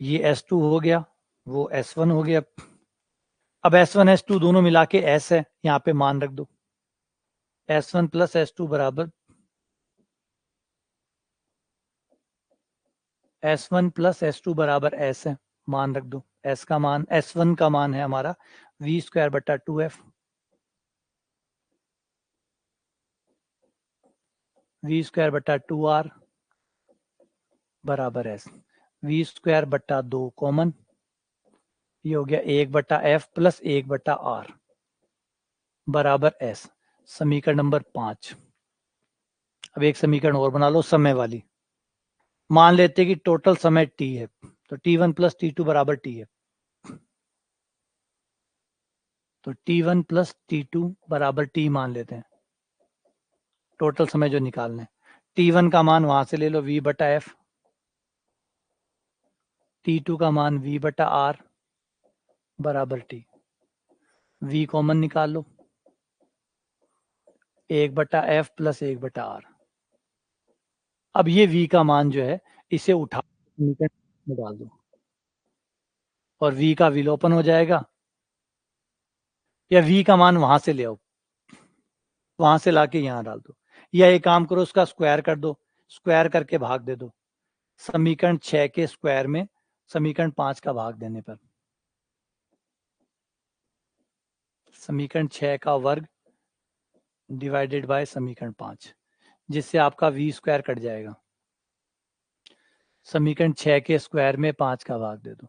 ये S2 हो गया, वो S1 हो गया। अब S1 S2 दोनों मिला के S है, यहाँ पे मान रख दो। S1 प्लस S2 बराबर S1 प्लस S2 बराबर S है, मान रख दो। S का मान, S1 का मान है हमारा v स्क्वायर बटा 2f, v स्क्वायर बटा 2r बराबर S। v स्क्वायर बटा 2 कॉमन, ये हो गया 1/f प्लस 1/r बराबर S, समीकरण नंबर 5। अब एक समीकरण और बना लो समय वाली। मान लेते हैं कि टोटल समय t है, तो t1 प्लस t2 बराबर t है, तो t1 प्लस t2 बराबर t मान लेते हैं। टोटल समय जो निकालना है, t1 का मान वहां से ले लो v बटा f, t2 का मान v बटा r बराबर t, v कॉमन निकाल लो, 1/f प्लस 1/r। अब ये v का मान जो है, इसे उठा समीकरण में डाल दो, और v का विलोपन हो जाएगा, या v का मान वहां से ले आओ, वहां से लाके यहाँ डाल दो, या एक काम करो, उसका स्क्वायर कर दो, स्क्वायर करके भाग दे दो। समीकरण 6 के स्क्वायर में समीकरण 5 का भाग देने पर, समीकरण 6 का वर्ग डिवाइडेड बाय समीकरण 5, जिससे आपका v स्क्वायर कट जाएगा। समीकरण 6 के स्क्वायर में 5 का भाग दे दो।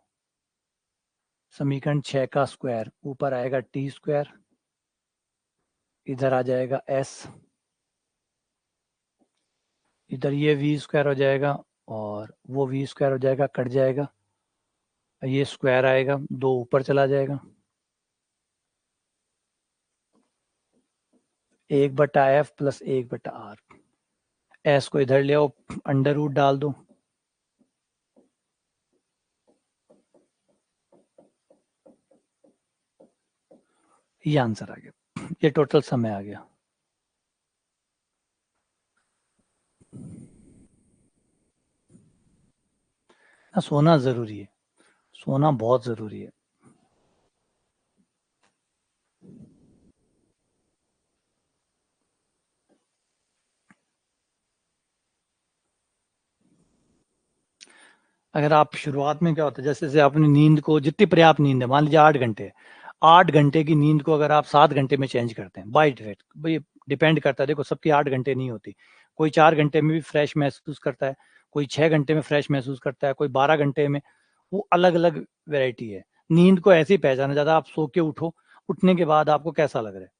समीकरण 6 का स्क्वायर ऊपर आएगा टी स्क्वायर, इधर आ जाएगा s, इधर ये v स्क्वायर हो जाएगा और वो v स्क्वायर हो जाएगा, कट जाएगा। ये स्क्वायर आएगा, 2 ऊपर चला जाएगा, 1/f प्लस 1/r। s को इधर ले आओ, अंडर रूट डाल दो, ये आंसर आ गया। ये टोटल समय आ गया। ना सोना जरूरी है, सोना बहुत जरूरी है। अगर आप शुरुआत में, क्या होता है, जैसे अपनी नींद को, जितनी पर्याप्त नींद है, मान लीजिए 8 घंटे, 8 घंटे की नींद को अगर आप 7 घंटे में चेंज करते हैं बाई डिफेक्ट, भाई डिपेंड करता है, देखो सबकी 8 घंटे नहीं होती, कोई 4 घंटे में भी फ्रेश महसूस करता है, कोई 6 घंटे में फ्रेश महसूस करता है, कोई 12 घंटे में, वो अलग अलग वेराइटी है। नींद को ऐसे ही पहचाना जाता, आप सो के उठो, उठने के बाद आपको कैसा लग रहा है,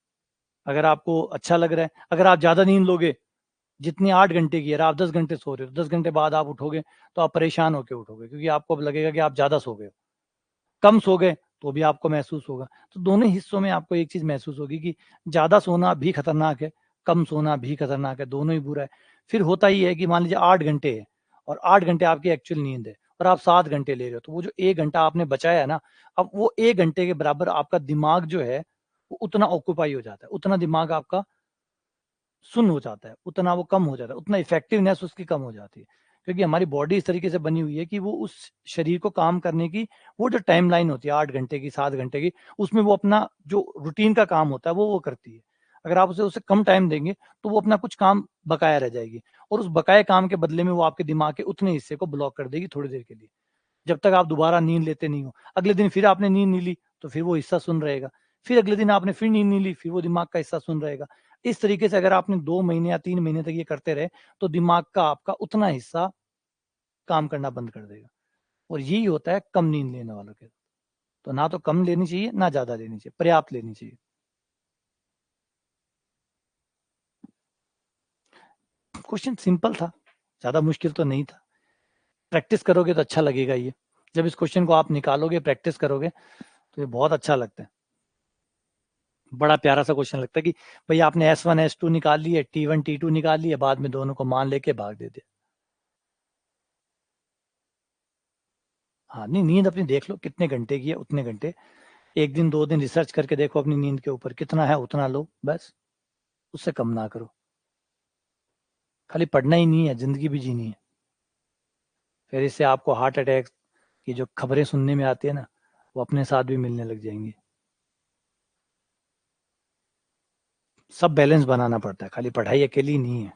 अगर आपको अच्छा लग रहा है, अगर आप ज्यादा नींद लोगे, जितनी 8 घंटे की है, आप 10 घंटे सो रहे हो, 10 घंटे बाद आप उठोगे तो आप परेशान होकर उठोगे, क्योंकि आपको अब लगेगा कि आप ज्यादा सो गए हो। कम सो गए तो भी आपको महसूस होगा। तो दोनों हिस्सों में आपको एक चीज महसूस होगी कि ज्यादा सोना भी खतरनाक है, कम सोना भी खतरनाक है, दोनों ही बुरा है। फिर होता ही है कि मान लीजिए 8 घंटे है और 8 घंटे आपकी एक्चुअल नींद है और आप 7 घंटे ले रहे हो, तो वो जो 1 घंटा आपने बचाया है ना, अब वो 1 घंटे के बराबर आपका दिमाग जो है वो उतना ऑक्यूपाई हो जाता है, उतना दिमाग आपका सुन्न हो जाता है, उतना वो कम हो जाता है, उतना इफेक्टिवनेस उसकी कम हो जाती है। क्योंकि हमारी बॉडी इस तरीके से बनी हुई है कि वो उस शरीर को काम करने की, वो जो टाइम लाइन होती है 8 घंटे की, 7 घंटे की, उसमें वो अपना जो रूटीन का काम होता है वो करती है। अगर आप उसे उससे कम टाइम देंगे तो वो अपना कुछ काम बकाया रह जाएगी, और उस बकाया काम के बदले में वो आपके दिमाग के उतने हिस्से को ब्लॉक कर देगी थोड़ी देर के लिए, जब तक आप दोबारा नींद लेते नहीं हो। अगले दिन फिर आपने नींद नहीं ली तो फिर वो हिस्सा सुन रहेगा, फिर अगले दिन आपने फिर नींद नहीं ली, फिर वो दिमाग का हिस्सा सुन रहेगा। इस तरीके से अगर आपने 2 महीने या 3 महीने तक ये करते रहे तो दिमाग का आपका उतना हिस्सा काम करना बंद कर देगा। और यही होता है कम नींद लेने वालों के। तो ना तो कम लेनी चाहिए ना ज्यादा लेनी चाहिए, पर्याप्त लेनी चाहिए। क्वेश्चन सिंपल था, ज्यादा मुश्किल तो नहीं था। प्रैक्टिस करोगे तो अच्छा लगेगा ये। जब इस क्वेश्चन को आप निकालोगे, प्रैक्टिस करोगे, तो ये बहुत अच्छा लगता है। बड़ा प्यारा सा क्वेश्चन लगता है कि भाई आपने S1 S2 निकाल लिए, T1 T2 निकाल लिए, बाद में दोनों को मान लेके भाग दे दिया। हाँ, नहीं, नींद अपनी देख लो कितने घंटे की है, उतने घंटे, 1 दिन 2 दिन रिसर्च करके देखो अपनी नींद के ऊपर कितना है, उतना लो बस, उससे कम ना करो। खाली पढ़ना ही नहीं है, जिंदगी भी जीनी है। फिर इससे आपको हार्ट अटैक की जो खबरें सुनने में आती है ना, वो अपने साथ भी मिलने लग जाएंगी। सब बैलेंस बनाना पड़ता है, खाली पढ़ाई अकेली नहीं है।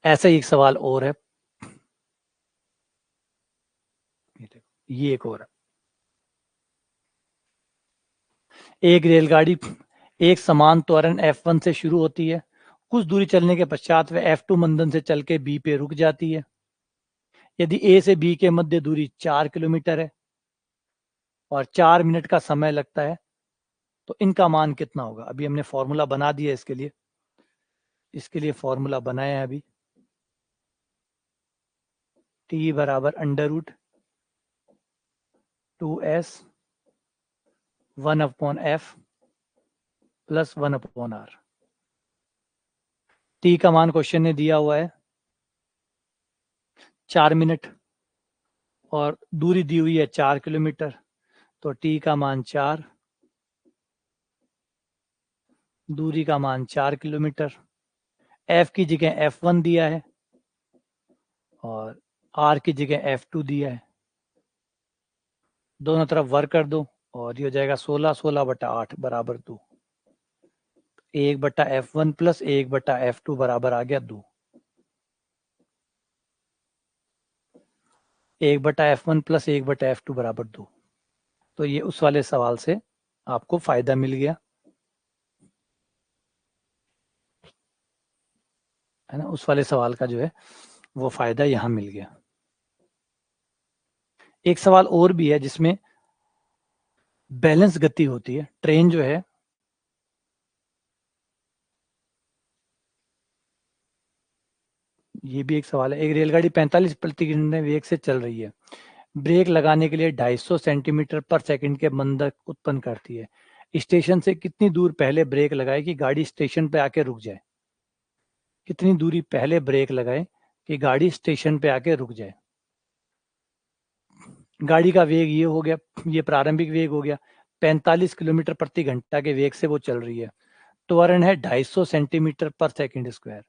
ऐसा ही एक सवाल और है, ये एक और है। एक रेलगाड़ी एक समान त्वरण F1 से शुरू होती है, कुछ दूरी चलने के पश्चात वह F2 मंदन से चल के B पे रुक जाती है। यदि A से B के मध्य दूरी 4 किलोमीटर है और 4 मिनट का समय लगता है, तो इनका मान कितना होगा। अभी हमने फॉर्मूला बना दिया इसके लिए फॉर्मूला बनाया है अभी। T बराबर under root 2S 1/F plus 1/R। T का मान क्वेश्चन ने दिया हुआ है 4 मिनट और दूरी दी हुई है 4 किलोमीटर, तो T का मान 4, दूरी का मान 4 किलोमीटर, F की जगह F1 दिया है और R की जगह F2 दिया है। दोनों तरफ वर्क कर दो और ये हो जाएगा 16/8 बराबर 2। 1/F1 प्लस 1/F2 बराबर आ गया 2। 1/F1 प्लस 1/F2 बराबर 2। तो ये उस वाले सवाल से आपको फायदा मिल गया। है ना, उस वाले सवाल का जो है वो फायदा यहाँ मिल गया। एक सवाल और भी है जिसमें बैलेंस गति होती है। ट्रेन जो है ये भी एक सवाल है। एक रेलगाड़ी 45 प्रति घंटे वेग से चल रही है। ब्रेक लगाने के लिए 250 सेंटीमीटर पर सेकंड के मंदक उत्पन्न करती है। स्टेशन से कितनी दूर पहले ब्रेक लगाए कि गाड़ी स्टेशन पे आके रुक जाए? कितनी दूरी पहले ब्रेक लगाए कि गाड़ी स्टेशन पे आके रुक जाए? गाड़ी का वेग ये हो गया, ये प्रारंभिक वेग हो गया। 45 किलोमीटर प्रति घंटा के वेग से वो चल रही है। त्वरण है 250 सेंटीमीटर पर सेकंड स्क्वायर।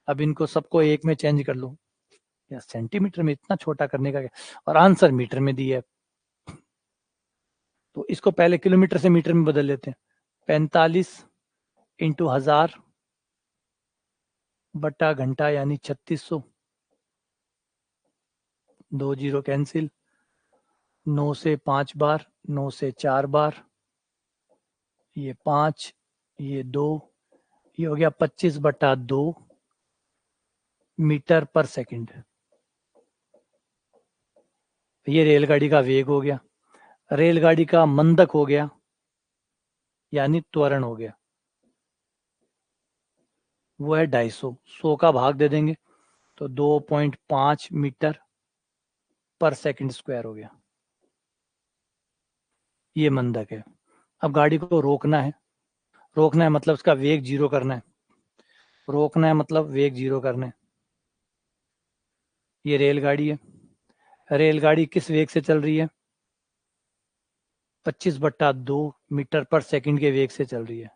अब इनको सबको एक में चेंज कर लो, या सेंटीमीटर में इतना छोटा करने का क्या, और आंसर मीटर में दिया है, तो इसको पहले किलोमीटर से मीटर में बदल लेते हैं। 45 इंटू 1000 बटा घंटा यानी 3600, 2 जीरो कैंसिल, 9 से 5 बार, 9 से 4 बार, ये 5, ये 2, ये हो गया 25/2 मीटर पर सेकंड। ये रेलगाड़ी का वेग हो गया। रेलगाड़ी का मंदक हो गया यानी त्वरण हो गया, वो है 250। 100 का भाग दे देंगे तो 2.5 मीटर पर सेकंड स्क्वायर हो गया। ये मंदक है। अब गाड़ी को रोकना है। रोकना है मतलब उसका वेग जीरो करना है। रोकना है मतलब वेग जीरो करना है। ये रेलगाड़ी है। रेलगाड़ी किस वेग से चल रही है? 25/2 मीटर पर सेकंड के वेग से चल रही है।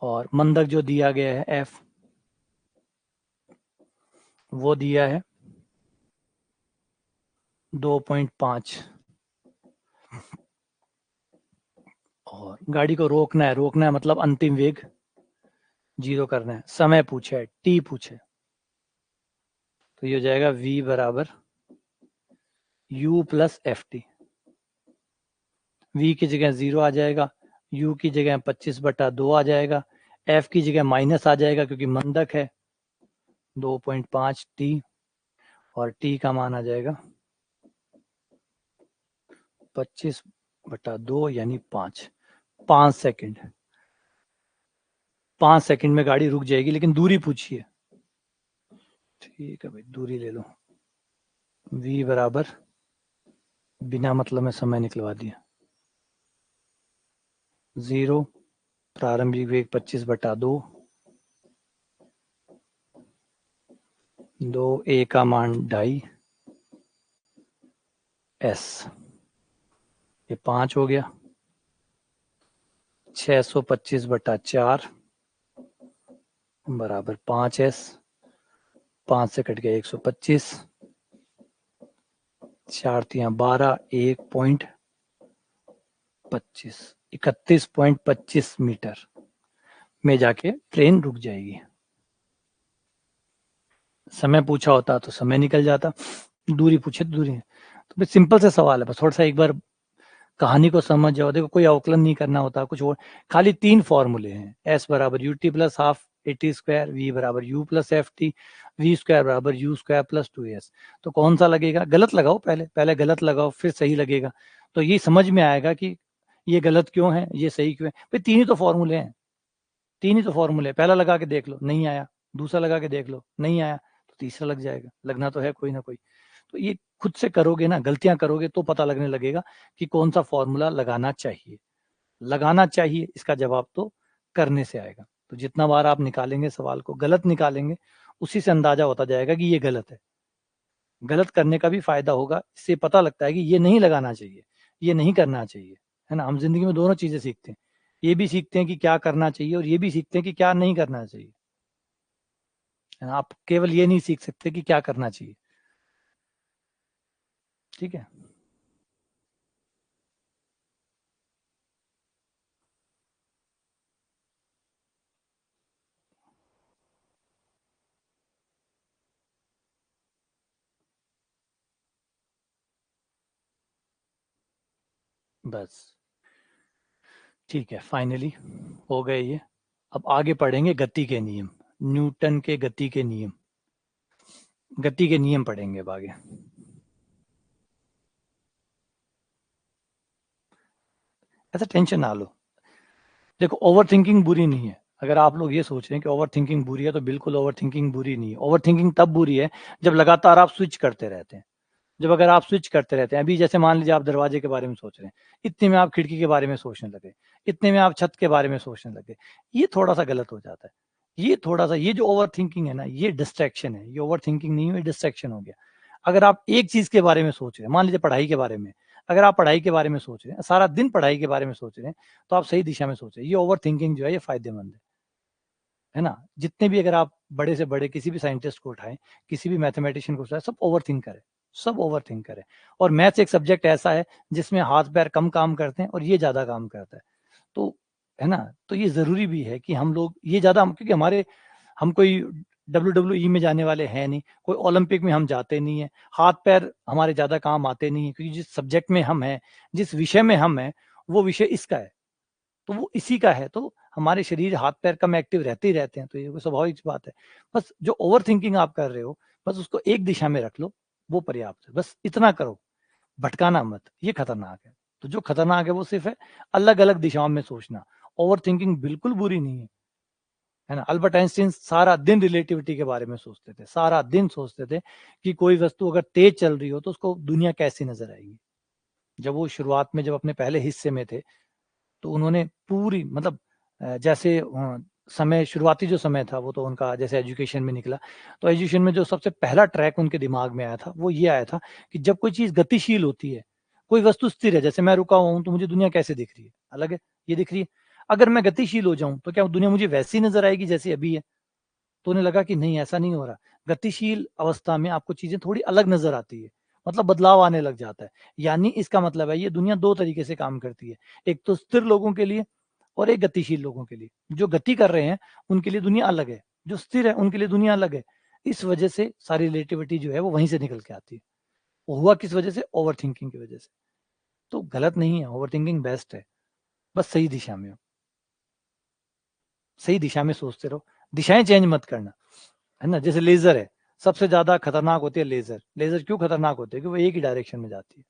और मंदक जो दिया गया है एफ, वो दिया है 2.5। और गाड़ी को रोकना है। रोकना है मतलब अंतिम वेग जीरो करना है। समय पूछे है, टी पूछे, तो ये हो जाएगा v बराबर u plus f T. v की जगह 0 आ जाएगा, u की जगह 25/2 आ जाएगा, f की जगह माइनस आ जाएगा क्योंकि मंदक है 2.5 टी, और t का मान आ जाएगा 25/2 यानी 5 सेकंड। 5 सेकंड में गाड़ी रुक जाएगी, लेकिन दूरी पूछिए। ठीक है भाई, दूरी ले लो। v बराबर बिना मतलब में समय निकलवा दिया। 0, प्रारंभिक वेग 25/2, 2 a का मान 2.5 s, ये 5 हो गया। 625/4 बराबर 5s। 5 से कट गया 125, 4 तियां 12, 1.25, 31.25 मीटर में जाके ट्रेन रुक जाएगी। समय पूछा होता तो समय निकल जाता, दूरी पूछे तो दूरी। तो सिंपल से सवाल है, बस थोड़ा सा एक बार कहानी को समझ जाओ। देखो कोई अवकलन नहीं करना होता कुछ और, खाली 3 फॉर्मूले हैं। एस बराबर u t plus half a t square, v बराबर u plus f t, v square बराबर यू स्क्वायर प्लस 2s। तो कौन सा लगेगा? गलत लगाओ, पहले पहले गलत लगाओ फिर सही लगेगा, तो ये समझ में आएगा कि ये गलत क्यों है, ये सही क्यों है। भाई 3 ही तो फॉर्मूले हैं, 3 ही तो फॉर्मूले। पहला लगा के देख लो, नहीं आया। दूसरा लगा के देख लो, नहीं आया, तो तीसरा लग जाएगा। लगना तो है कोई ना कोई। तो ये खुद से करोगे ना, गलतियां करोगे तो पता लगने लगेगा कि कौन सा फॉर्मूला लगाना चाहिए। लगाना चाहिए इसका जवाब तो करने से आएगा। तो जितना बार आप निकालेंगे सवाल को, गलत निकालेंगे, उसी से अंदाजा होता जाएगा कि ये गलत है। गलत करने का भी फायदा होगा, इससे पता लगता है कि ये नहीं लगाना चाहिए, ये नहीं करना चाहिए, है ना। हम जिंदगी में दोनों चीजें सीखते हैं, ये भी सीखते हैं कि क्या करना चाहिए और ये भी सीखते हैं कि क्या नहीं करना चाहिए, है ना। आप केवल ये नहीं सीख सकते कि क्या करना चाहिए। ठीक है, बस ठीक है, फाइनली हो गए ये। अब आगे पढ़ेंगे गति के नियम, न्यूटन के गति के नियम, गति के नियम पढ़ेंगे अब आगे। ऐसा टेंशन ना लो। देखो ओवर थिंकिंग बुरी नहीं है। अगर आप लोग ये सोच रहे हैं कि ओवर थिंकिंग बुरी है, तो बिल्कुल ओवर थिंकिंग बुरी नहीं है। ओवर थिंकिंग तब बुरी है जब लगातार आप स्विच करते रहते हैं। जब अगर आप स्विच करते रहते हैं, अभी जैसे मान लीजिए आप दरवाजे के बारे में सोच रहे हैं, इतने में आप खिड़की के बारे में सोचने लगे, इतने में आप छत के बारे में सोचने लगे, ये थोड़ा सा गलत हो जाता है। ये थोड़ा सा, ये जो ओवर थिंकिंग है ना, ये डिस्ट्रैक्शन है। ये ओवर थिंकिंग नहीं है, डिस्ट्रैक्शन हो गया। अगर आप एक चीज के बारे में सोच रहे हैं, मान लीजिए पढ़ाई के बारे में, अगर आप पढ़ाई के बारे में सोच रहे हैं, सारा दिन पढ़ाई के बारे में सोच रहे हैं, तो आप सही दिशा में सोच रहे हैं। ये ओवर थिंकिंग जो है ये फायदेमंद है ना। जितने भी, अगर आप बड़े से बड़े किसी भी साइंटिस्ट को उठाएं, किसी भी मैथमेटिशियन को उठाएं, सब ओवर थिंक करें, सब ओवर थिंक करें। और मैथ्स एक सब्जेक्ट ऐसा है जिसमें हाथ पैर कम काम करते हैं और ये ज्यादा काम करता है। तो है ना, तो ये जरूरी भी है कि हम लोग ये ज्यादा, क्योंकि हमारे, हम कोई WWE में जाने वाले हैं नहीं, कोई ओलंपिक में हम जाते नहीं है, हाथ पैर हमारे ज्यादा काम आते नहीं है, क्योंकि जिस सब्जेक्ट में हम हैं, जिस विषय में हम हैं, वो विषय इसका है, तो वो इसी का है। तो हमारे शरीर हाथ पैर कम एक्टिव रहते ही रहते हैं, तो ये कोई स्वाभाविक बात है। बस जो ओवर थिंकिंग आप कर रहे हो, बस उसको एक दिशा में रख लो, वो पर्याप्त है। बस इतना करो, भटकाना मत, ये खतरनाक है। तो जो खतरनाक है वो सिर्फ है अलग अलग दिशाओं में सोचना। ओवर थिंकिंग बिल्कुल बुरी नहीं है ना। अल्बर्ट आइंस्टीन सारा दिन रिलेटिविटी के बारे में सोचते थे, सारा दिन सोचते थे कि कोई वस्तु अगर तेज चल रही हो तो उसको दुनिया कैसी नजर आएगी। जब वो शुरुआत में, जब अपने पहले हिस्से में थे, तो उन्होंने पूरी, मतलब जैसे समय, शुरुआती जो समय था, वो तो उनका जैसे एजुकेशन में निकला, तो एजुकेशन में जो सबसे पहला ट्रैक उनके दिमाग में आया था, वो ये आया था कि जब कोई चीज गतिशील होती है, कोई वस्तु स्थिर है, जैसे मैं रुका हुआ हूं तो मुझे दुनिया कैसे दिख रही है, अलग है, ये दिख रही है। अगर मैं गतिशील हो जाऊं तो क्या दुनिया मुझे वैसी नजर आएगी जैसी अभी है? तो उन्हें लगा कि नहीं, ऐसा नहीं हो रहा। गतिशील अवस्था में आपको चीजें थोड़ी अलग नजर आती है, मतलब बदलाव आने लग जाता है। यानी इसका मतलब है ये दुनिया दो तरीके से काम करती है, एक तो स्थिर लोगों के लिए और एक गतिशील लोगों के लिए। जो गति कर रहे हैं उनके लिए दुनिया अलग है, जो स्थिर है उनके लिए दुनिया अलग है। इस वजह से सारी रिलेटिविटी जो है वो वहीं से निकल के आती है। वो हुआ किस वजह से? ओवर थिंकिंग की वजह से। तो गलत नहीं है, ओवर थिंकिंग बेस्ट है। बस सही दिशा में हो, सही दिशा में सोचते रहो, दिशाएं चेंज मत करना, है ना। जैसे लेजर है, सबसे ज्यादा खतरनाक होती है लेजर। लेजर क्यों खतरनाक होती है? क्योंकि वो एक ही डायरेक्शन में जाती है,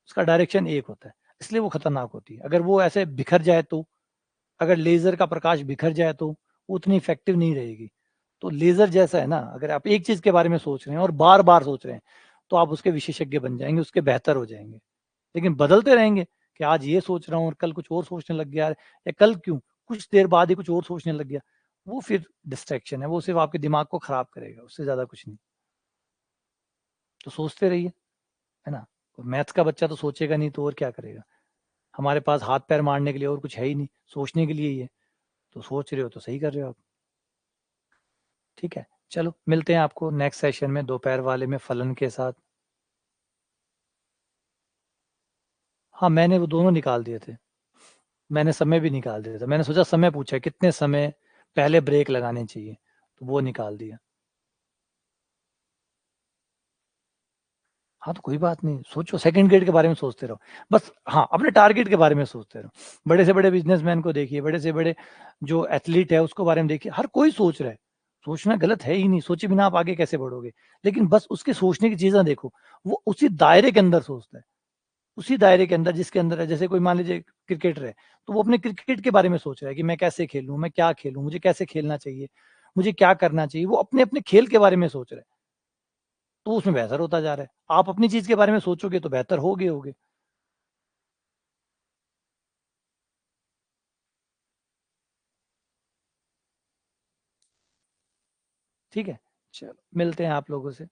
उसका डायरेक्शन एक होता है, इसलिए वो खतरनाक होती है। अगर वो ऐसे बिखर जाए तो, अगर लेजर का प्रकाश बिखर जाए तो वो उतनी इफेक्टिव नहीं रहेगी। तो लेजर जैसा है ना, अगर आप एक चीज के बारे में सोच रहे हैं और बार बार सोच रहे हैं, तो आप उसके विशेषज्ञ बन जाएंगे, उसके बेहतर हो जाएंगे। लेकिन बदलते रहेंगे कि आज ये सोच रहा हूँ और कल कुछ और सोचने लग गया, या कल क्यों, कुछ देर बाद ही कुछ और सोचने लग गया, वो फिर डिस्ट्रैक्शन है, वो सिर्फ आपके दिमाग को खराब करेगा, उससे ज्यादा कुछ नहीं। तो सोचते रहिए, है ना। मैथ्स का बच्चा तो सोचेगा नहीं तो और क्या करेगा? हमारे पास हाथ पैर मारने के लिए और कुछ है ही नहीं, सोचने के लिए ही है। तो सोच रहे हो तो सही कर रहे हो आप। ठीक है, चलो मिलते हैं आपको नेक्स्ट सेशन में, दोपहर वाले में, फलन के साथ। हाँ, मैंने वो दोनों निकाल दिए थे। मैंने समय भी निकाल दिया था। मैंने सोचा, समय पूछा कितने समय पहले ब्रेक लगाने चाहिए, तो वो निकाल दिया। हाँ, तो कोई बात नहीं, सोचो, सेकंड ग्रेड के बारे में सोचते रहो। बस हाँ, अपने टारगेट के बारे में सोचते रहो। बड़े से बड़े बिजनेसमैन को देखिए, बड़े से बड़े जो एथलीट है उसको बारे में देखिए, हर कोई सोच रहा है। सोचना गलत है ही नहीं, सोचे बिना आप आगे कैसे बढ़ोगे? लेकिन बस उसके सोचने की चीजें देखो, वो उसी दायरे के अंदर सोचता है, उसी दायरे के अंदर जिसके अंदर है। जैसे कोई मान लीजिए क्रिकेटर है, तो वो अपने क्रिकेट के बारे में सोच रहा है कि मैं कैसे खेलूं, मैं क्या खेलूं, मुझे कैसे खेलना चाहिए, मुझे क्या करना चाहिए। वो अपने अपने खेल के बारे में सोच रहा है, तो उसमें बेहतर होता जा रहा है। आप अपनी चीज के बारे में सोचोगे तो बेहतर होगे। ठीक है, चलो मिलते हैं आप लोगों से।